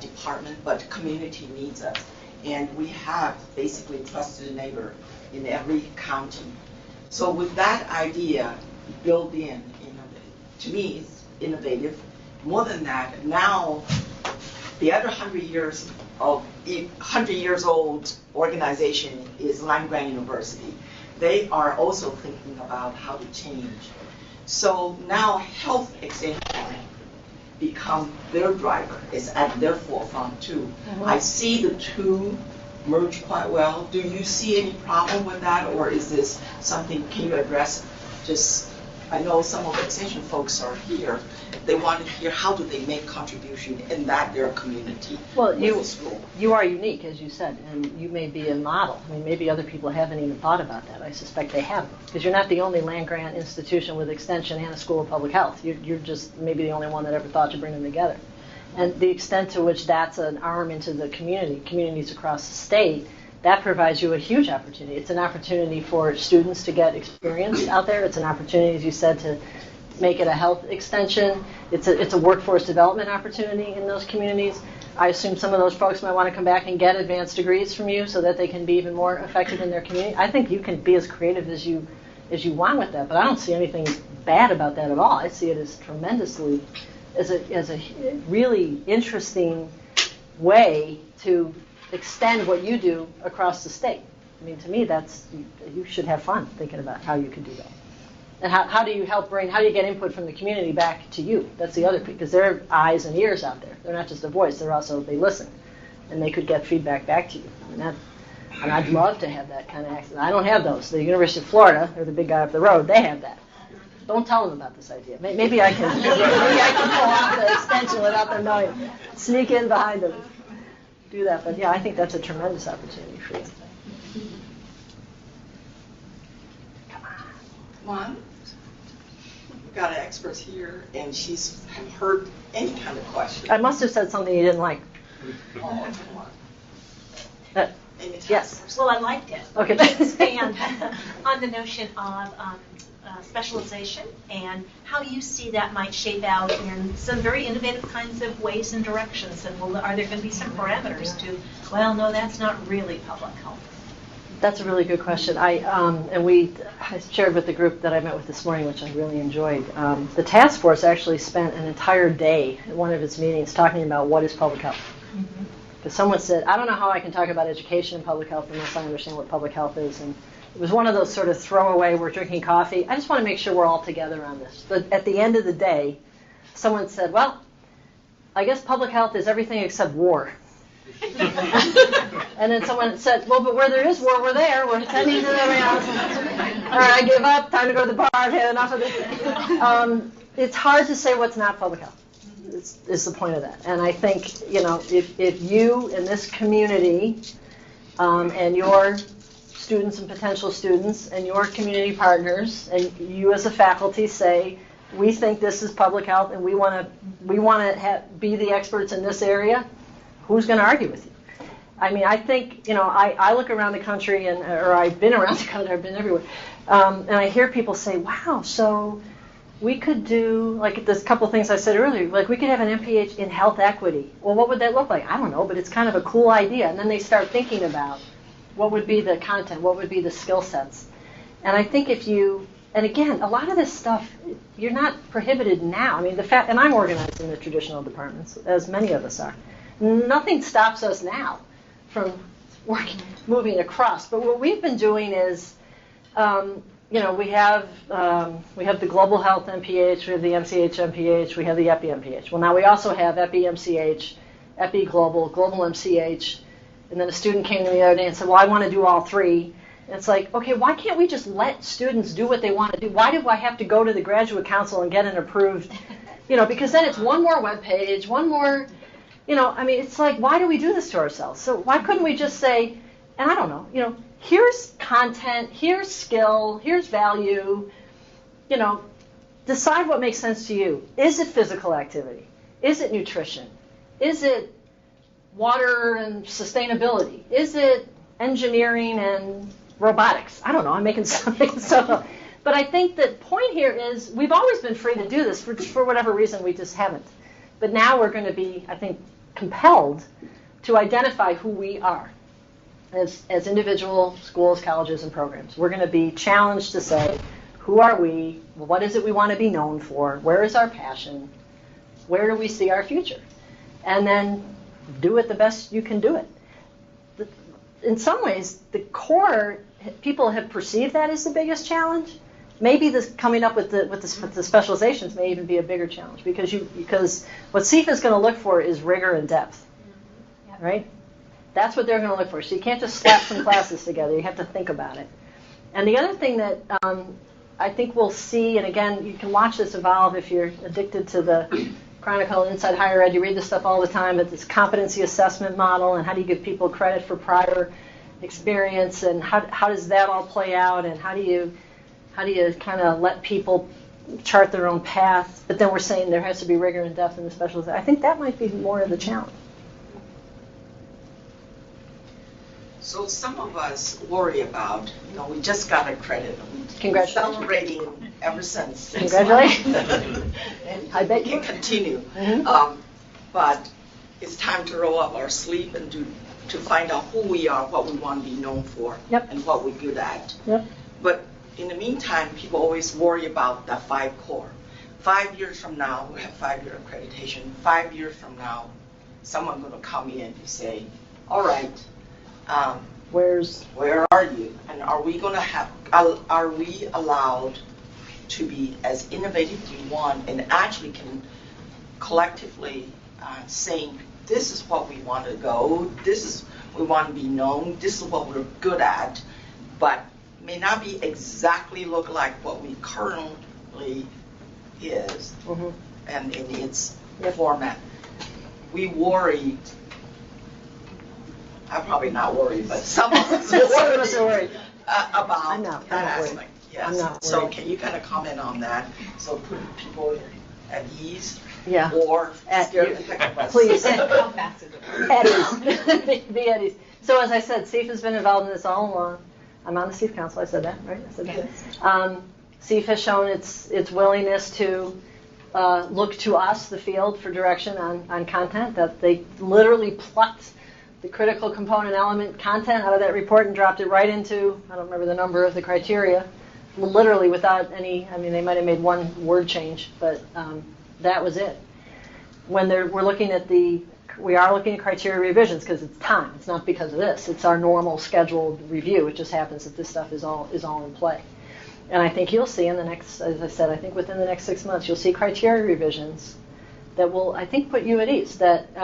department, but the community needs us. And we have basically trusted neighbor in every county. So with that idea built in, to me, it's innovative. More than that, now the other 100 years old organization is land-grant university. They are also thinking about how to change. So now health extension become their driver. It's at their forefront too. I see the two merge quite well. Do you see any problem with that, or is this something, can you address just, I know some of the extension folks are here. They want to hear how do they make contribution in their community. Well, you are unique, as you said, and you may be a model. I mean, maybe other people haven't even thought about that. I suspect they haven't, because you're not the only land-grant institution with extension and a school of public health. You're just maybe the only one that ever thought to bring them together. And the extent to which that's an arm into the communities across the state, that provides you a huge opportunity. It's an opportunity for students to get experience out there. It's an opportunity, as you said, to make it a health extension. It's a workforce development opportunity in those communities. I assume some of those folks might want to come back and get advanced degrees from you so that they can be even more effective in their community. I think you can be as creative as you want with that, but I don't see anything bad about that at all. I see it as tremendously, as a really interesting way to extend what you do across the state. I mean, to me, you should have fun thinking about how you could do that. And how do you how do you get input from the community back to you? That's the other piece, because they're eyes and ears out there. They're not just a voice, they listen. And they could get feedback back to you. And I'd love to have that kind of access. I don't have those. The University of Florida, or the big guy up the road, they have that. Don't tell them about this idea. Maybe I can pull off the extension without them knowing. Sneak in behind them. Do that. But yeah, I think that's a tremendous opportunity for you. Come on. We've got an expert here, and she's heard any kind of question. I must have said something you didn't like. Oh, come on. Yes. Well, I liked it. Okay. Expand on the notion of specialization and how you see that might shape out in some very innovative kinds of ways and directions. And are there going to be some parameters to, well, no, that's not really public health? That's a really good question. I shared with the group that I met with this morning, which I really enjoyed. The task force actually spent an entire day at one of its meetings talking about what is public health. Because someone said, I don't know how I can talk about education and public health unless I understand what public health is. And it was one of those sort of throwaway, we're drinking coffee. I just want to make sure we're all together on this. But at the end of the day, someone said, well, I guess public health is everything except war. And then someone said, well, but where there is war, we're there. We're attending to everything else. All right, I give up. Time to go to the bar. I've had enough of this. It's hard to say what's not public health. Is the point of that. And I think, if you in this community and your students and potential students and your community partners and you as a faculty say, we think this is public health and we want to be the experts in this area, who's going to argue with you? I mean, I think, I look around the country, or I've been around the country, I've been everywhere, and I hear people say, wow, so we could do, like there's a couple things I said earlier, like we could have an MPH in health equity. Well, what would that look like? I don't know, but it's kind of a cool idea. And then they start thinking about what would be the content, what would be the skill sets. And I think and again, a lot of this stuff, you're not prohibited now. I mean, and I'm organized in the traditional departments, as many of us are. Nothing stops us now from moving across. But what we've been doing is, we have the Global Health MPH, we have the MCH MPH, we have the Epi MPH. Well, now we also have Epi MCH, Epi Global, Global MCH, And then a student came to me the other day and said, well, I want to do all 3. And it's like, okay, why can't we just let students do what they want to do? Why do I have to go to the graduate council and get an approved, because then it's one more web page, one more, it's like, why do we do this to ourselves? So why couldn't we just say, and I don't know, here's content, here's skill, here's value, decide what makes sense to you. Is it physical activity? Is it nutrition? Is it water and sustainability? Is it engineering and robotics? I don't know, I'm making something stuff up. But I think the point here is we've always been free to do this. For whatever reason, we just haven't. But now we're going to be, I think, compelled to identify who we are as individual schools, colleges, and programs. We're going to be challenged to say, who are we? What is it we want to be known for? Where is our passion? Where do we see our future? And then do it the best you can do it. In some ways, the core, people have perceived that as the biggest challenge. Maybe this coming up with the specializations may even be a bigger challenge because what CEFA is going to look for is rigor and depth, right? That's what they're going to look for. So you can't just slap some classes together. You have to think about it. And the other thing that I think we'll see, and again, you can watch this evolve if you're addicted to the Chronicle and Inside Higher Ed. You read this stuff all the time, but this competency assessment model and how do you give people credit for prior experience and how does that all play out and how do you kind of let people chart their own path, but then we're saying there has to be rigor and depth in the specialization. I think that might be more of the challenge. So some of us worry about, we just got a credit. Congratulations. Celebrating ever since. Congratulations. I bet we you can continue. Mm-hmm. But it's time to roll up our sleeve and to find out who we are, what we want to be known for, Yep. and what we're good at. Yep. But in the meantime, people always worry about the 5 core. 5 years from now, we have 5-year accreditation. 5 years from now, someone's going to come in and say, all right, where are you? And are we allowed to be as innovative as we want and actually can collectively saying, this is what we want to go, we want to be known, this is what we're good at, but may not be exactly look like what we currently is, mm-hmm. and in its format. We worry, I'm probably not worried, but some of us are worried about that aspect. Yes. I'm not so worried. Can you kind of comment on that? So put people at ease, yeah. or scare the heck of us. Please. At ease. Be at ease. So as I said, CEFA has been involved in this all along. I'm on the CEFA Council. I said that, right? I said that. Yes. CEFA has shown its willingness to look to us, the field, for direction on content. That they literally plucked the critical component element content out of that report and dropped it right into, I don't remember the number of the criteria, literally without any, they might have made one word change, but that was it. When we're looking at we are looking at criteria revisions because it's time. It's not because of this. It's our normal scheduled review. It just happens that this stuff is all in play. And I think you'll see in the next, as I said, I think within the next 6 months, you'll see criteria revisions that will, I think, put you at ease. That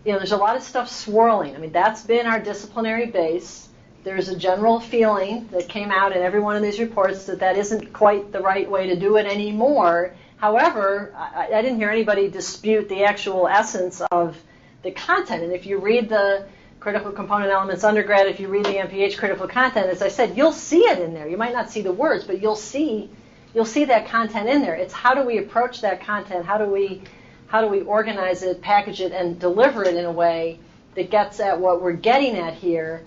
there's a lot of stuff swirling. That's been our disciplinary base. There's a general feeling that came out in every one of these reports that isn't quite the right way to do it anymore. However, I didn't hear anybody dispute the actual essence of the content. And if you read the critical component elements undergrad, if you read the MPH critical content, as I said, you'll see it in there. You might not see the words, but you'll see that content in there. It's how do we approach that content? How do we organize it, package it, and deliver it in a way that gets at what we're getting at here?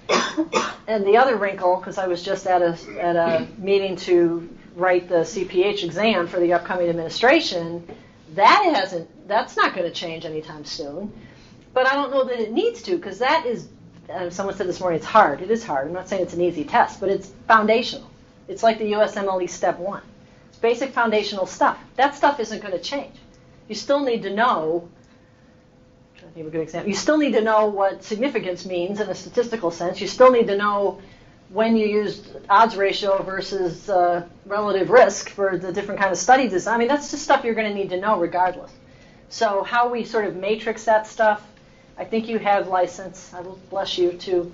And the other wrinkle, because I was just at a meeting to write the CPH exam for the upcoming administration, that's not going to change anytime soon. But I don't know that it needs to, because that is, someone said this morning, it's hard. It is hard. I'm not saying it's an easy test, but it's foundational. It's like the USMLE Step 1. It's basic foundational stuff. That stuff isn't going to change. You still need to know, I'm trying to think of a good example, you still need to know what significance means in a statistical sense. You still need to know when you use odds ratio versus relative risk for the different kind of study design. That's just stuff you're going to need to know regardless. So how we sort of matrix that stuff I think you have license, I will bless you, to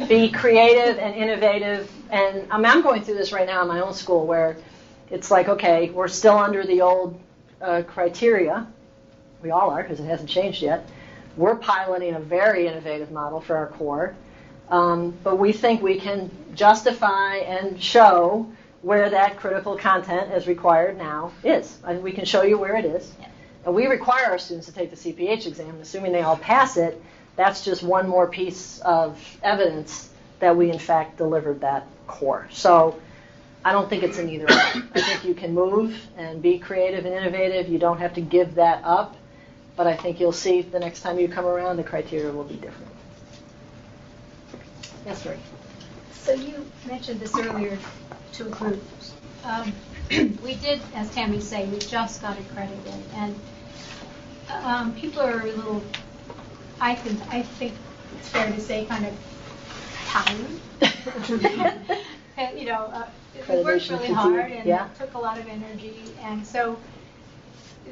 be creative and innovative. And I'm going through this right now in my own school where it's like, okay, we're still under the old criteria. We all are, because it hasn't changed yet. We're piloting a very innovative model for our core. But we think we can justify and show where that critical content as required now is. And we can show you where it is. And we require our students to take the CPH exam. Assuming they all pass it, that's just one more piece of evidence that we, in fact, delivered that core. So I don't think it's an either or. I think you can move and be creative and innovative. You don't have to give that up. But I think you'll see the next time you come around, the criteria will be different. Yes, Marie. So you mentioned this earlier to a group. We did, as Tammy said, we just got accredited, and people are a little, I think it's fair to say, kind of tired. And, you know, we worked really hard, and it took a lot of energy, and so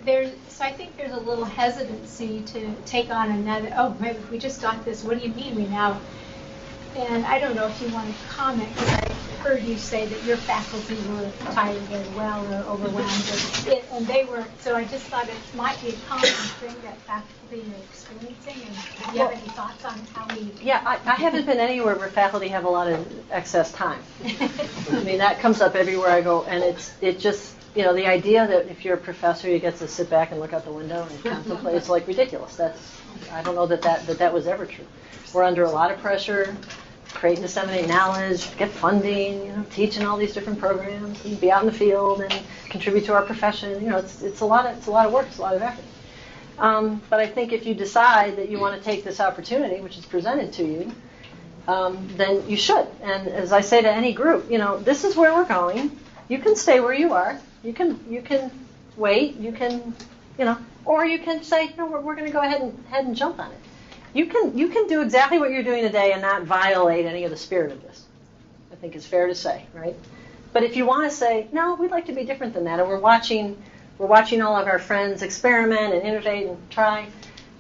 I think there's a little hesitancy to take on another. Oh, maybe we just got this. What do you mean we now? And I don't know if you want to comment, because I heard you say that your faculty were tired very well or overwhelmed, and they weren't. So I just thought it might be a common thing that faculty are experiencing. And do you have any thoughts on how we? Yeah, I haven't been anywhere where faculty have a lot of excess time. I mean, that comes up everywhere I go, and it just, you know, the idea that if you're a professor, you get to sit back and look out the window and contemplate, it's like ridiculous. I don't know that was ever true. We're under a lot of pressure. Create and disseminate knowledge, get funding, you know, teach in all these different programs, and be out in the field and contribute to our profession. You know, it's a lot of work, it's a lot of effort. But I think if you decide that you want to take this opportunity, which is presented to you, then you should. And as I say to any group, you know, this is where we're going. You can stay where you are. You can wait. You can, you know, or you can say, no, we're going to go ahead and jump on it. You can do exactly what you're doing today and not violate any of the spirit of this. I think it's fair to say, right? But if you want to say, no, we'd like to be different than that, and we're watching all of our friends experiment and innovate and try,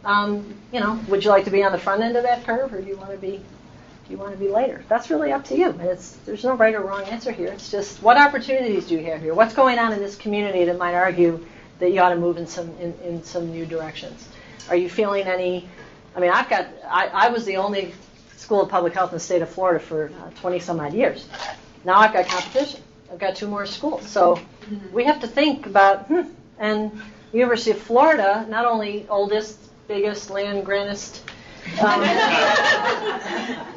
you know, would you like to be on the front end of that curve, or do you want to be later? That's really up to you. And there's no right or wrong answer here. It's just, what opportunities do you have here? What's going on in this community that might argue that you ought to move in some new directions? Are you feeling any? I mean, I was the only school of public health in the state of Florida for 20 some odd years. Now I've got competition. I've got 2 more schools. So we have to think about, and University of Florida, not only oldest, biggest, land grantest,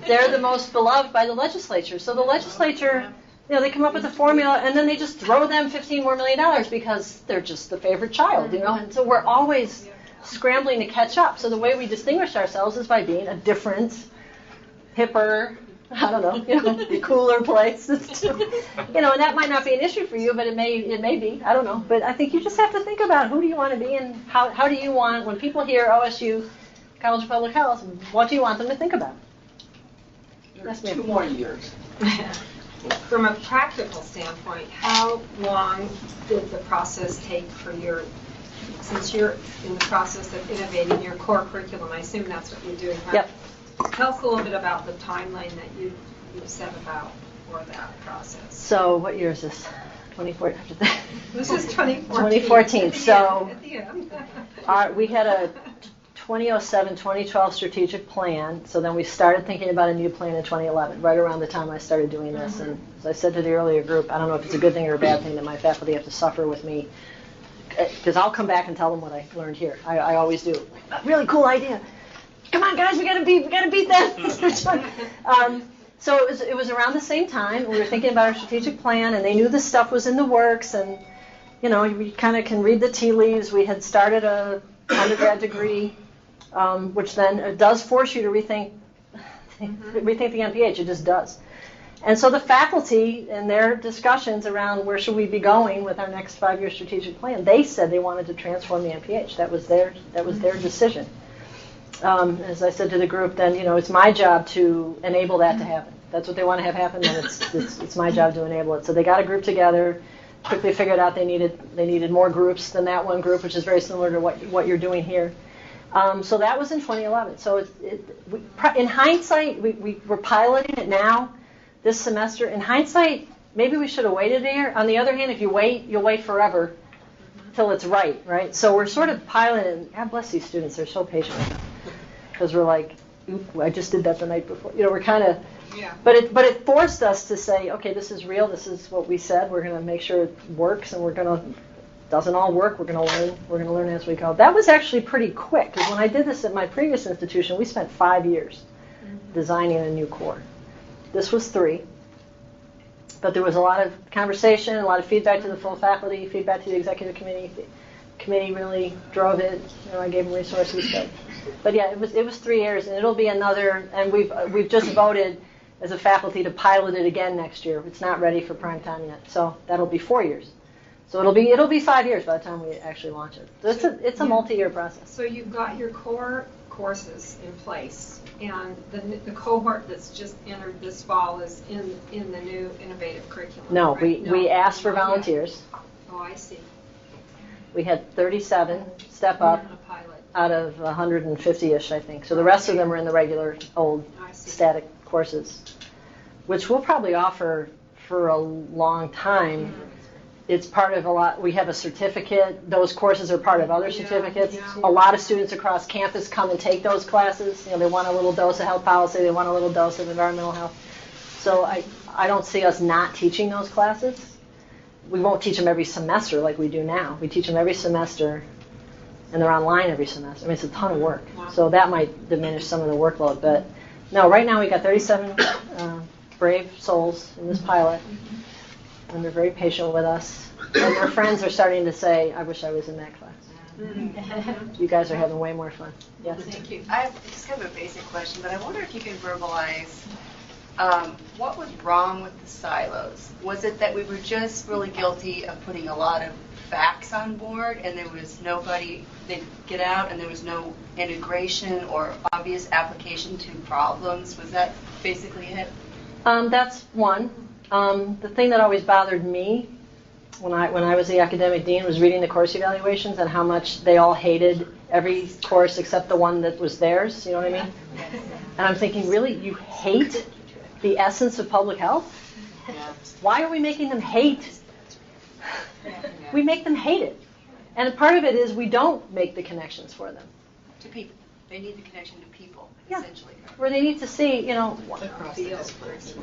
they're the most beloved by the legislature. So the legislature, you know, they come up with a formula, and then they just throw them $15 more million because they're just the favorite child, you know. And so we're always scrambling to catch up. So the way we distinguish ourselves is by being a different, hipper, I don't know, you know, cooler place. You know, and that might not be an issue for you, but it may be. I don't know. But I think you just have to think about who do you want to be, and how do you want, when people hear OSU College of Public Health, what do you want them to think about? Yes, 2 more years. From a practical standpoint, how long did the process take for your, since you're in the process of innovating your core curriculum, I assume that's what you're doing, right? Yep. Tell us a little bit about the timeline that you've set about for that process. So what year is this? 2014? This is 2014. 2014. So at the end. We had a 2007-2012 strategic plan. So then we started thinking about a new plan in 2011, right around the time I started doing this. And as I said to the earlier group, I don't know if it's a good thing or a bad thing that my faculty have to suffer with me, because I'll come back and tell them what I learned here. I always do. Really cool idea. Come on, guys, we gotta beat them. So it was around the same time. We were thinking about our strategic plan, and they knew this stuff was in the works. And you know, we kind of can read the tea leaves. We had started a undergrad degree, which then does force you to rethink the MPH. It just does. And so the faculty, in their discussions around where should we be going with our next 5-year strategic plan, they said they wanted to transform the MPH. That was their decision. As I said to the group, then, you know, it's my job to enable that to happen. That's what they want to have happen, then it's my job to enable it. So they got a group together, quickly figured out they needed more groups than that one group, which is very similar to what you're doing here. So that was in 2011. So in hindsight, we were piloting it now this semester. In hindsight, maybe we should have waited a year. On the other hand, if you wait, you'll wait forever till it's right? So we're sort of piloting. God bless these students. They're so patient with us. Because we're like, oop, I just did that the night before. We're kind of, but it forced us to say, okay, this is real. This is what we said. We're going to make sure it works, and doesn't all work. We're going to learn. We're going to learn as we go. That was actually pretty quick, because when I did this at my previous institution, we spent 5 years designing a new core. This was 3. But there was a lot of conversation, a lot of feedback to the full faculty, feedback to the executive committee. The committee really drove it. I gave them resources. But yeah, it was 3 years, and it'll be another. And we've just voted as a faculty to pilot it again next year. It's not ready for prime time yet, so that'll be 4 years. So it'll be 5 years by the time we actually launch it. So it's a multi-year process. So you've got your core courses in place, and the cohort that's just entered this fall is in the new innovative curriculum. No, right? we asked for volunteers. Oh, I see. We had 37 step up out of 150-ish, I think. So the rest of them were in the regular old static courses, which we'll probably offer for a long time. It's part of a lot. We have a certificate. Those courses are part of other certificates. A lot of students across campus come and take those classes. They want a little dose of health policy. They want a little dose of environmental health. So I don't see us not teaching those classes. We won't teach them every semester like we do now. We teach them every semester, and they're online every semester. I mean, it's a ton of work. So that might diminish some of the workload. But no, right now we got 37 brave souls in this pilot. And they're very patient with us. And their friends are starting to say, I wish I was in that class. You guys are having way more fun. Yes? Thank you. I just have a basic question, but I wonder if you can verbalize what was wrong with the silos. Was it that we were just really guilty of putting a lot of facts on board, and there was nobody, they'd get out, and there was no integration or obvious application to problems? Was that basically it? That's one. The thing that always bothered me when I was the academic dean was reading the course evaluations and how much they all hated every course except the one that was theirs. You know what I mean? And I'm thinking, really, you hate the essence of public health? Why are we making them hate? We make them hate it. And part of it is we don't make the connections for them. To people. They need the connection to people, Yeah. essentially. Where they need to see,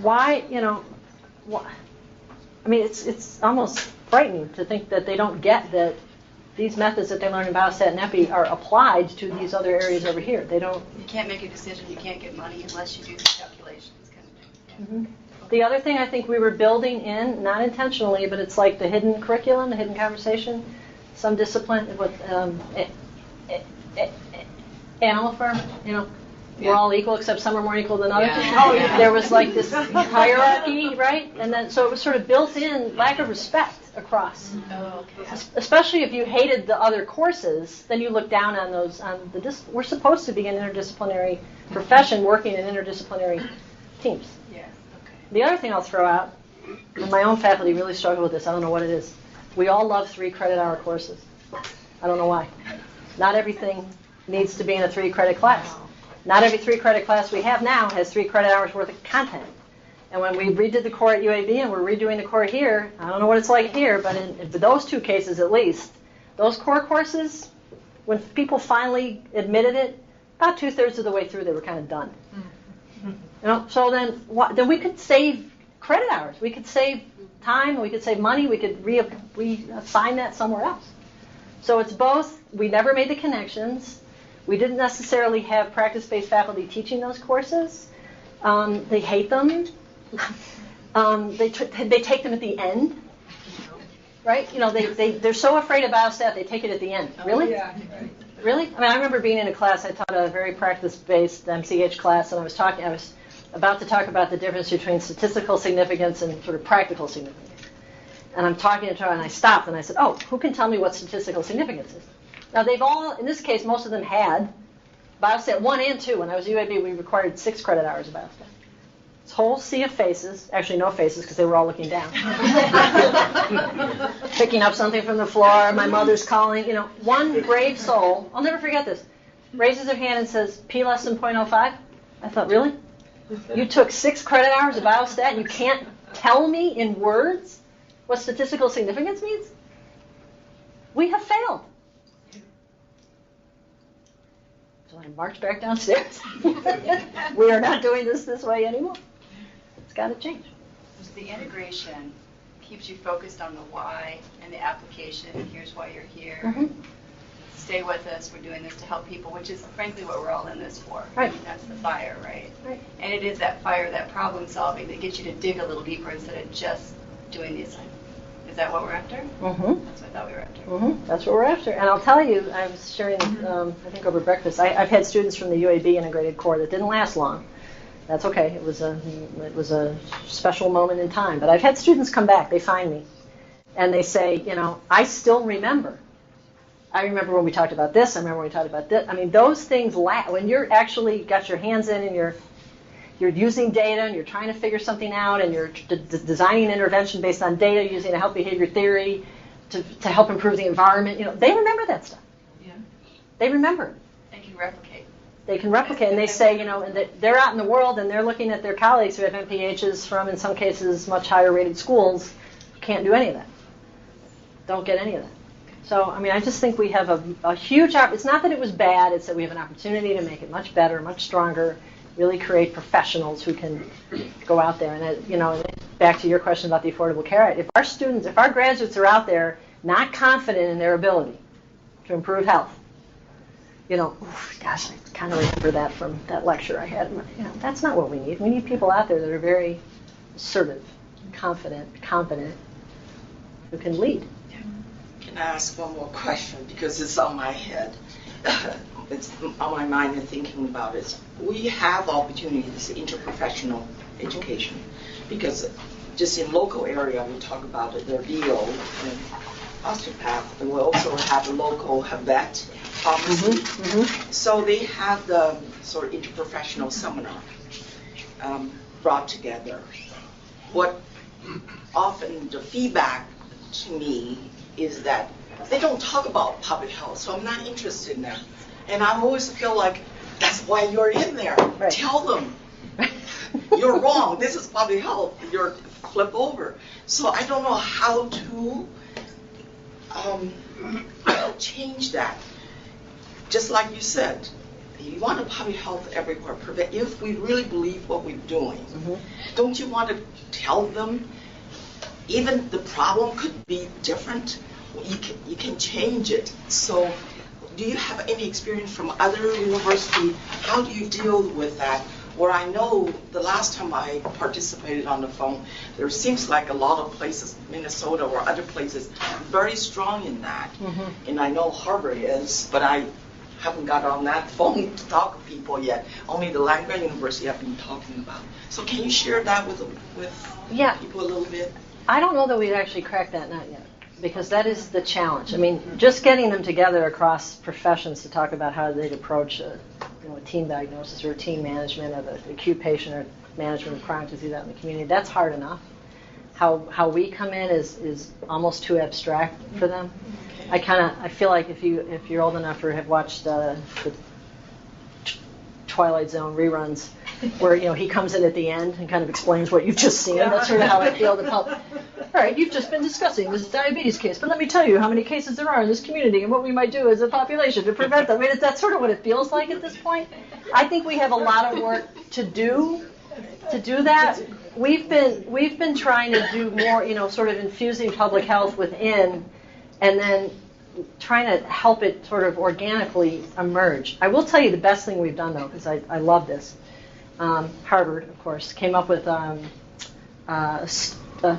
why, I mean, it's almost frightening to think that they don't get that these methods that they learn in biostat and epi are applied to these other areas over here. They don't. You can't make a decision. You can't get money unless you do the calculations, kind of thing. Mm-hmm. The other thing I think we were building in, not intentionally, but it's like the hidden curriculum, the hidden conversation, some discipline with animal farm, we're all equal except some are more equal than others. There was like this hierarchy, right? And then so it was sort of built in lack of respect across. Especially if you hated the other courses, then you look down on those. We're supposed to be an interdisciplinary profession working in interdisciplinary teams. The other thing I'll throw out, and my own faculty really struggle with this. I don't know what it is. We all love 3 credit hour courses. I don't know why. Not everything needs to be in a 3 credit class. Not every 3 credit class we have now has 3 credit hours worth of content. And when we redid the core at UAB and we're redoing the core here, I don't know what it's like here, but in those 2 cases at least, those core courses, when people finally admitted it, about 2/3 of the way through they were kind of done. So then we could save credit hours. We could save time. We could save money. We could reassign that somewhere else. So it's both. We never made the connections. We didn't necessarily have practice-based faculty teaching those courses. They hate them. They take them at the end, right? They're so afraid of biostat they take it at the end. Really? Yeah. Really? I mean, I remember being in a class. I taught a very practice-based MCH class, and I was about to talk about the difference between statistical significance and sort of practical significance. And I'm talking to her, and I stopped, and I said, "Oh, who can tell me what statistical significance is?" Now, they've all, in this case, most of them had biostat 1 and 2. When I was at UAB, we required 6 credit hours of biostat. This whole sea of faces, actually no faces because they were all looking down. Picking up something from the floor, my mother's calling, one brave soul, I'll never forget this. raises her hand and says, P less than 0.05? I thought, really? You took 6 credit hours of biostat and you can't tell me in words what statistical significance means? We have failed. So I marched back downstairs. We are not doing this way anymore. It's got to change. The integration keeps you focused on the why and the application, and here's why you're here. Mm-hmm. Stay with us, we're doing this to help people, which is frankly what we're all in this for. Right. I mean, that's the fire, right? Right. And it is that fire, that problem solving that gets you to dig a little deeper instead of just doing the assignment. Is that what we're after? Mm-hmm. That's what I thought we were after. Mm-hmm. That's what we're after. And I'll tell you, I was sharing, I think over breakfast, I've had students from the UAB integrated core that didn't last long. That's okay. It was a special moment in time. But I've had students come back. They find me, and they say, you know, I still remember. I remember when we talked about this. I remember when we talked about this. I mean, those things when you're actually got your hands in and you're using data and you're trying to figure something out and you're designing an intervention based on data using a health behavior theory to help improve the environment. You know, they remember that stuff. Yeah. They remember it. They can replicate. They can replicate, and they say, you know, and they're out in the world and they're looking at their colleagues who have MPHs from, in some cases, much higher rated schools, can't do any of that. Don't get any of that. So, I mean, I just think we have a huge, it's not that it was bad, it's that we have an opportunity to make it much better, much stronger, really create professionals who can go out there. And, you know, back to your question about the Affordable Care Act, if our graduates are out there not confident in their ability to improve health, you know, gosh, I kind of remember that from that lecture I had. You know, that's not what we need. We need people out there that are very assertive, confident, competent, who can lead. Can I ask one more question because it's on my head? It's on my mind and thinking about it. We have opportunities in interprofessional education because just in local area we talk about their DO and osteopath, and we also have a local vet pharmacy. Mm-hmm. So they have the sort of interprofessional seminar brought together. What often the feedback to me is that they don't talk about public health, so I'm not interested in that. And I always feel like that's why you're in there. Right. Tell them you're wrong. This is public health. You're flip over. So I don't know how to change that. Just like you said, you want a public health everywhere. If we really believe what we're doing, Mm-hmm. don't you want to tell them even the problem could be different? You can change it. So do you have any experience from other universities? How do you deal with that? Where I know the last time I participated on the phone, there seems like a lot of places, Minnesota or other places, very strong in that. Mm-hmm. And I know Harvard is, but I haven't got on that phone to talk to people yet. Only the Langgrad University I've been talking about. So can you share that with people a little bit? I don't know that we've actually cracked that nut yet, because that is the challenge. I mean, just getting them together across professions to talk about how they'd approach a team diagnosis or a team management of an acute patient or management of chronic disease out in the community, that's hard enough. How we come in is almost too abstract for them. I feel like if you're old enough or have watched the Twilight Zone reruns, where he comes in at the end and kind of explains what you've just seen. That's sort of how I feel. All right, you've just been discussing this diabetes case, but let me tell you how many cases there are in this community and what we might do as a population to prevent them. I mean, that's sort of what it feels like at this point. I think we have a lot of work to do that. We've been trying to do more, sort of infusing public health within, and then trying to help it sort of organically emerge. I will tell you the best thing we've done, though, because I love this. Harvard, of course, came up with a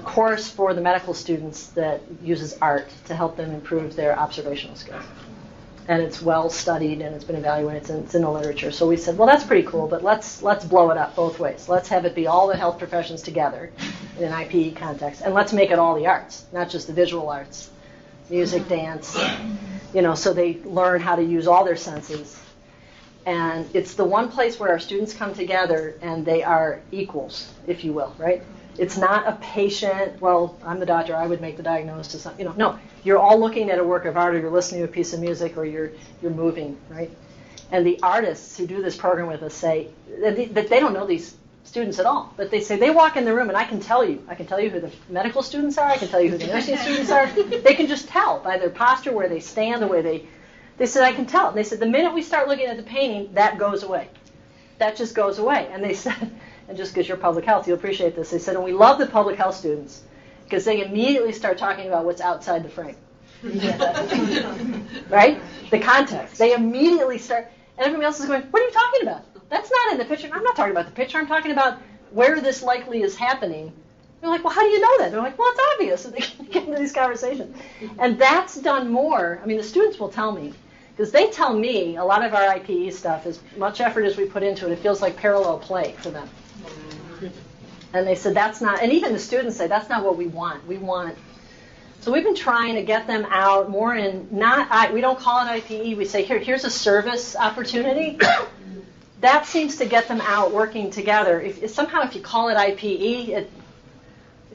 course for the medical students that uses art to help them improve their observational skills. And it's well studied and it's been evaluated. It's in the literature. So we said, well, that's pretty cool, but let's blow it up both ways. Let's have it be all the health professions together in an IPE context, and let's make it all the arts, not just the visual arts, music, dance, so they learn how to use all their senses. And it's the one place where our students come together and they are equals, if you will, right? It's not a patient, well, I'm the doctor, I would make the diagnosis. No, you're all looking at a work of art, or you're listening to a piece of music, or you're moving, right? And the artists who do this program with us say that they don't know these students at all, but they say they walk in the room and I can tell you who the medical students are, I can tell you who the nursing students are. They can just tell by their posture, where they stand, the way they said, I can tell. And they said, the minute we start looking at the painting, that goes away. That just goes away. And they said, and just because you're public health, you'll appreciate this, they said, and we love the public health students because they immediately start talking about what's outside the frame. Right? The context. They immediately start, and everybody else is going, what are you talking about? That's not in the picture. I'm not talking about the picture. I'm talking about where this likely is happening. They're like, well, how do you know that? They're like, well, it's obvious. So they get into these conversations. And that's done more. I mean, the students will tell me, because they tell me a lot of our IPE stuff, as much effort as we put into it, it feels like parallel play for them. And they said that's not, and even the students say that's not what we want. We want, so we've been trying to get them out more in, we don't call it IPE, we say here's a service opportunity. That seems to get them out working together. If you call it IPE, it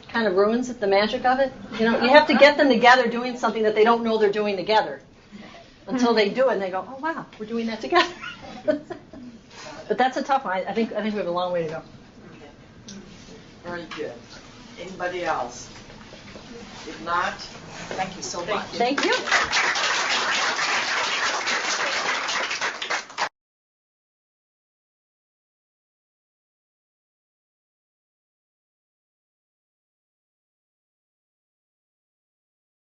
kind of ruins the magic of it. You have to get them together doing something that they don't know they're doing together until they do it and they go, oh wow, we're doing that together. But that's a tough one. I think we have a long way to go. Very good. Anybody else? If not, thank you so much. Thank you.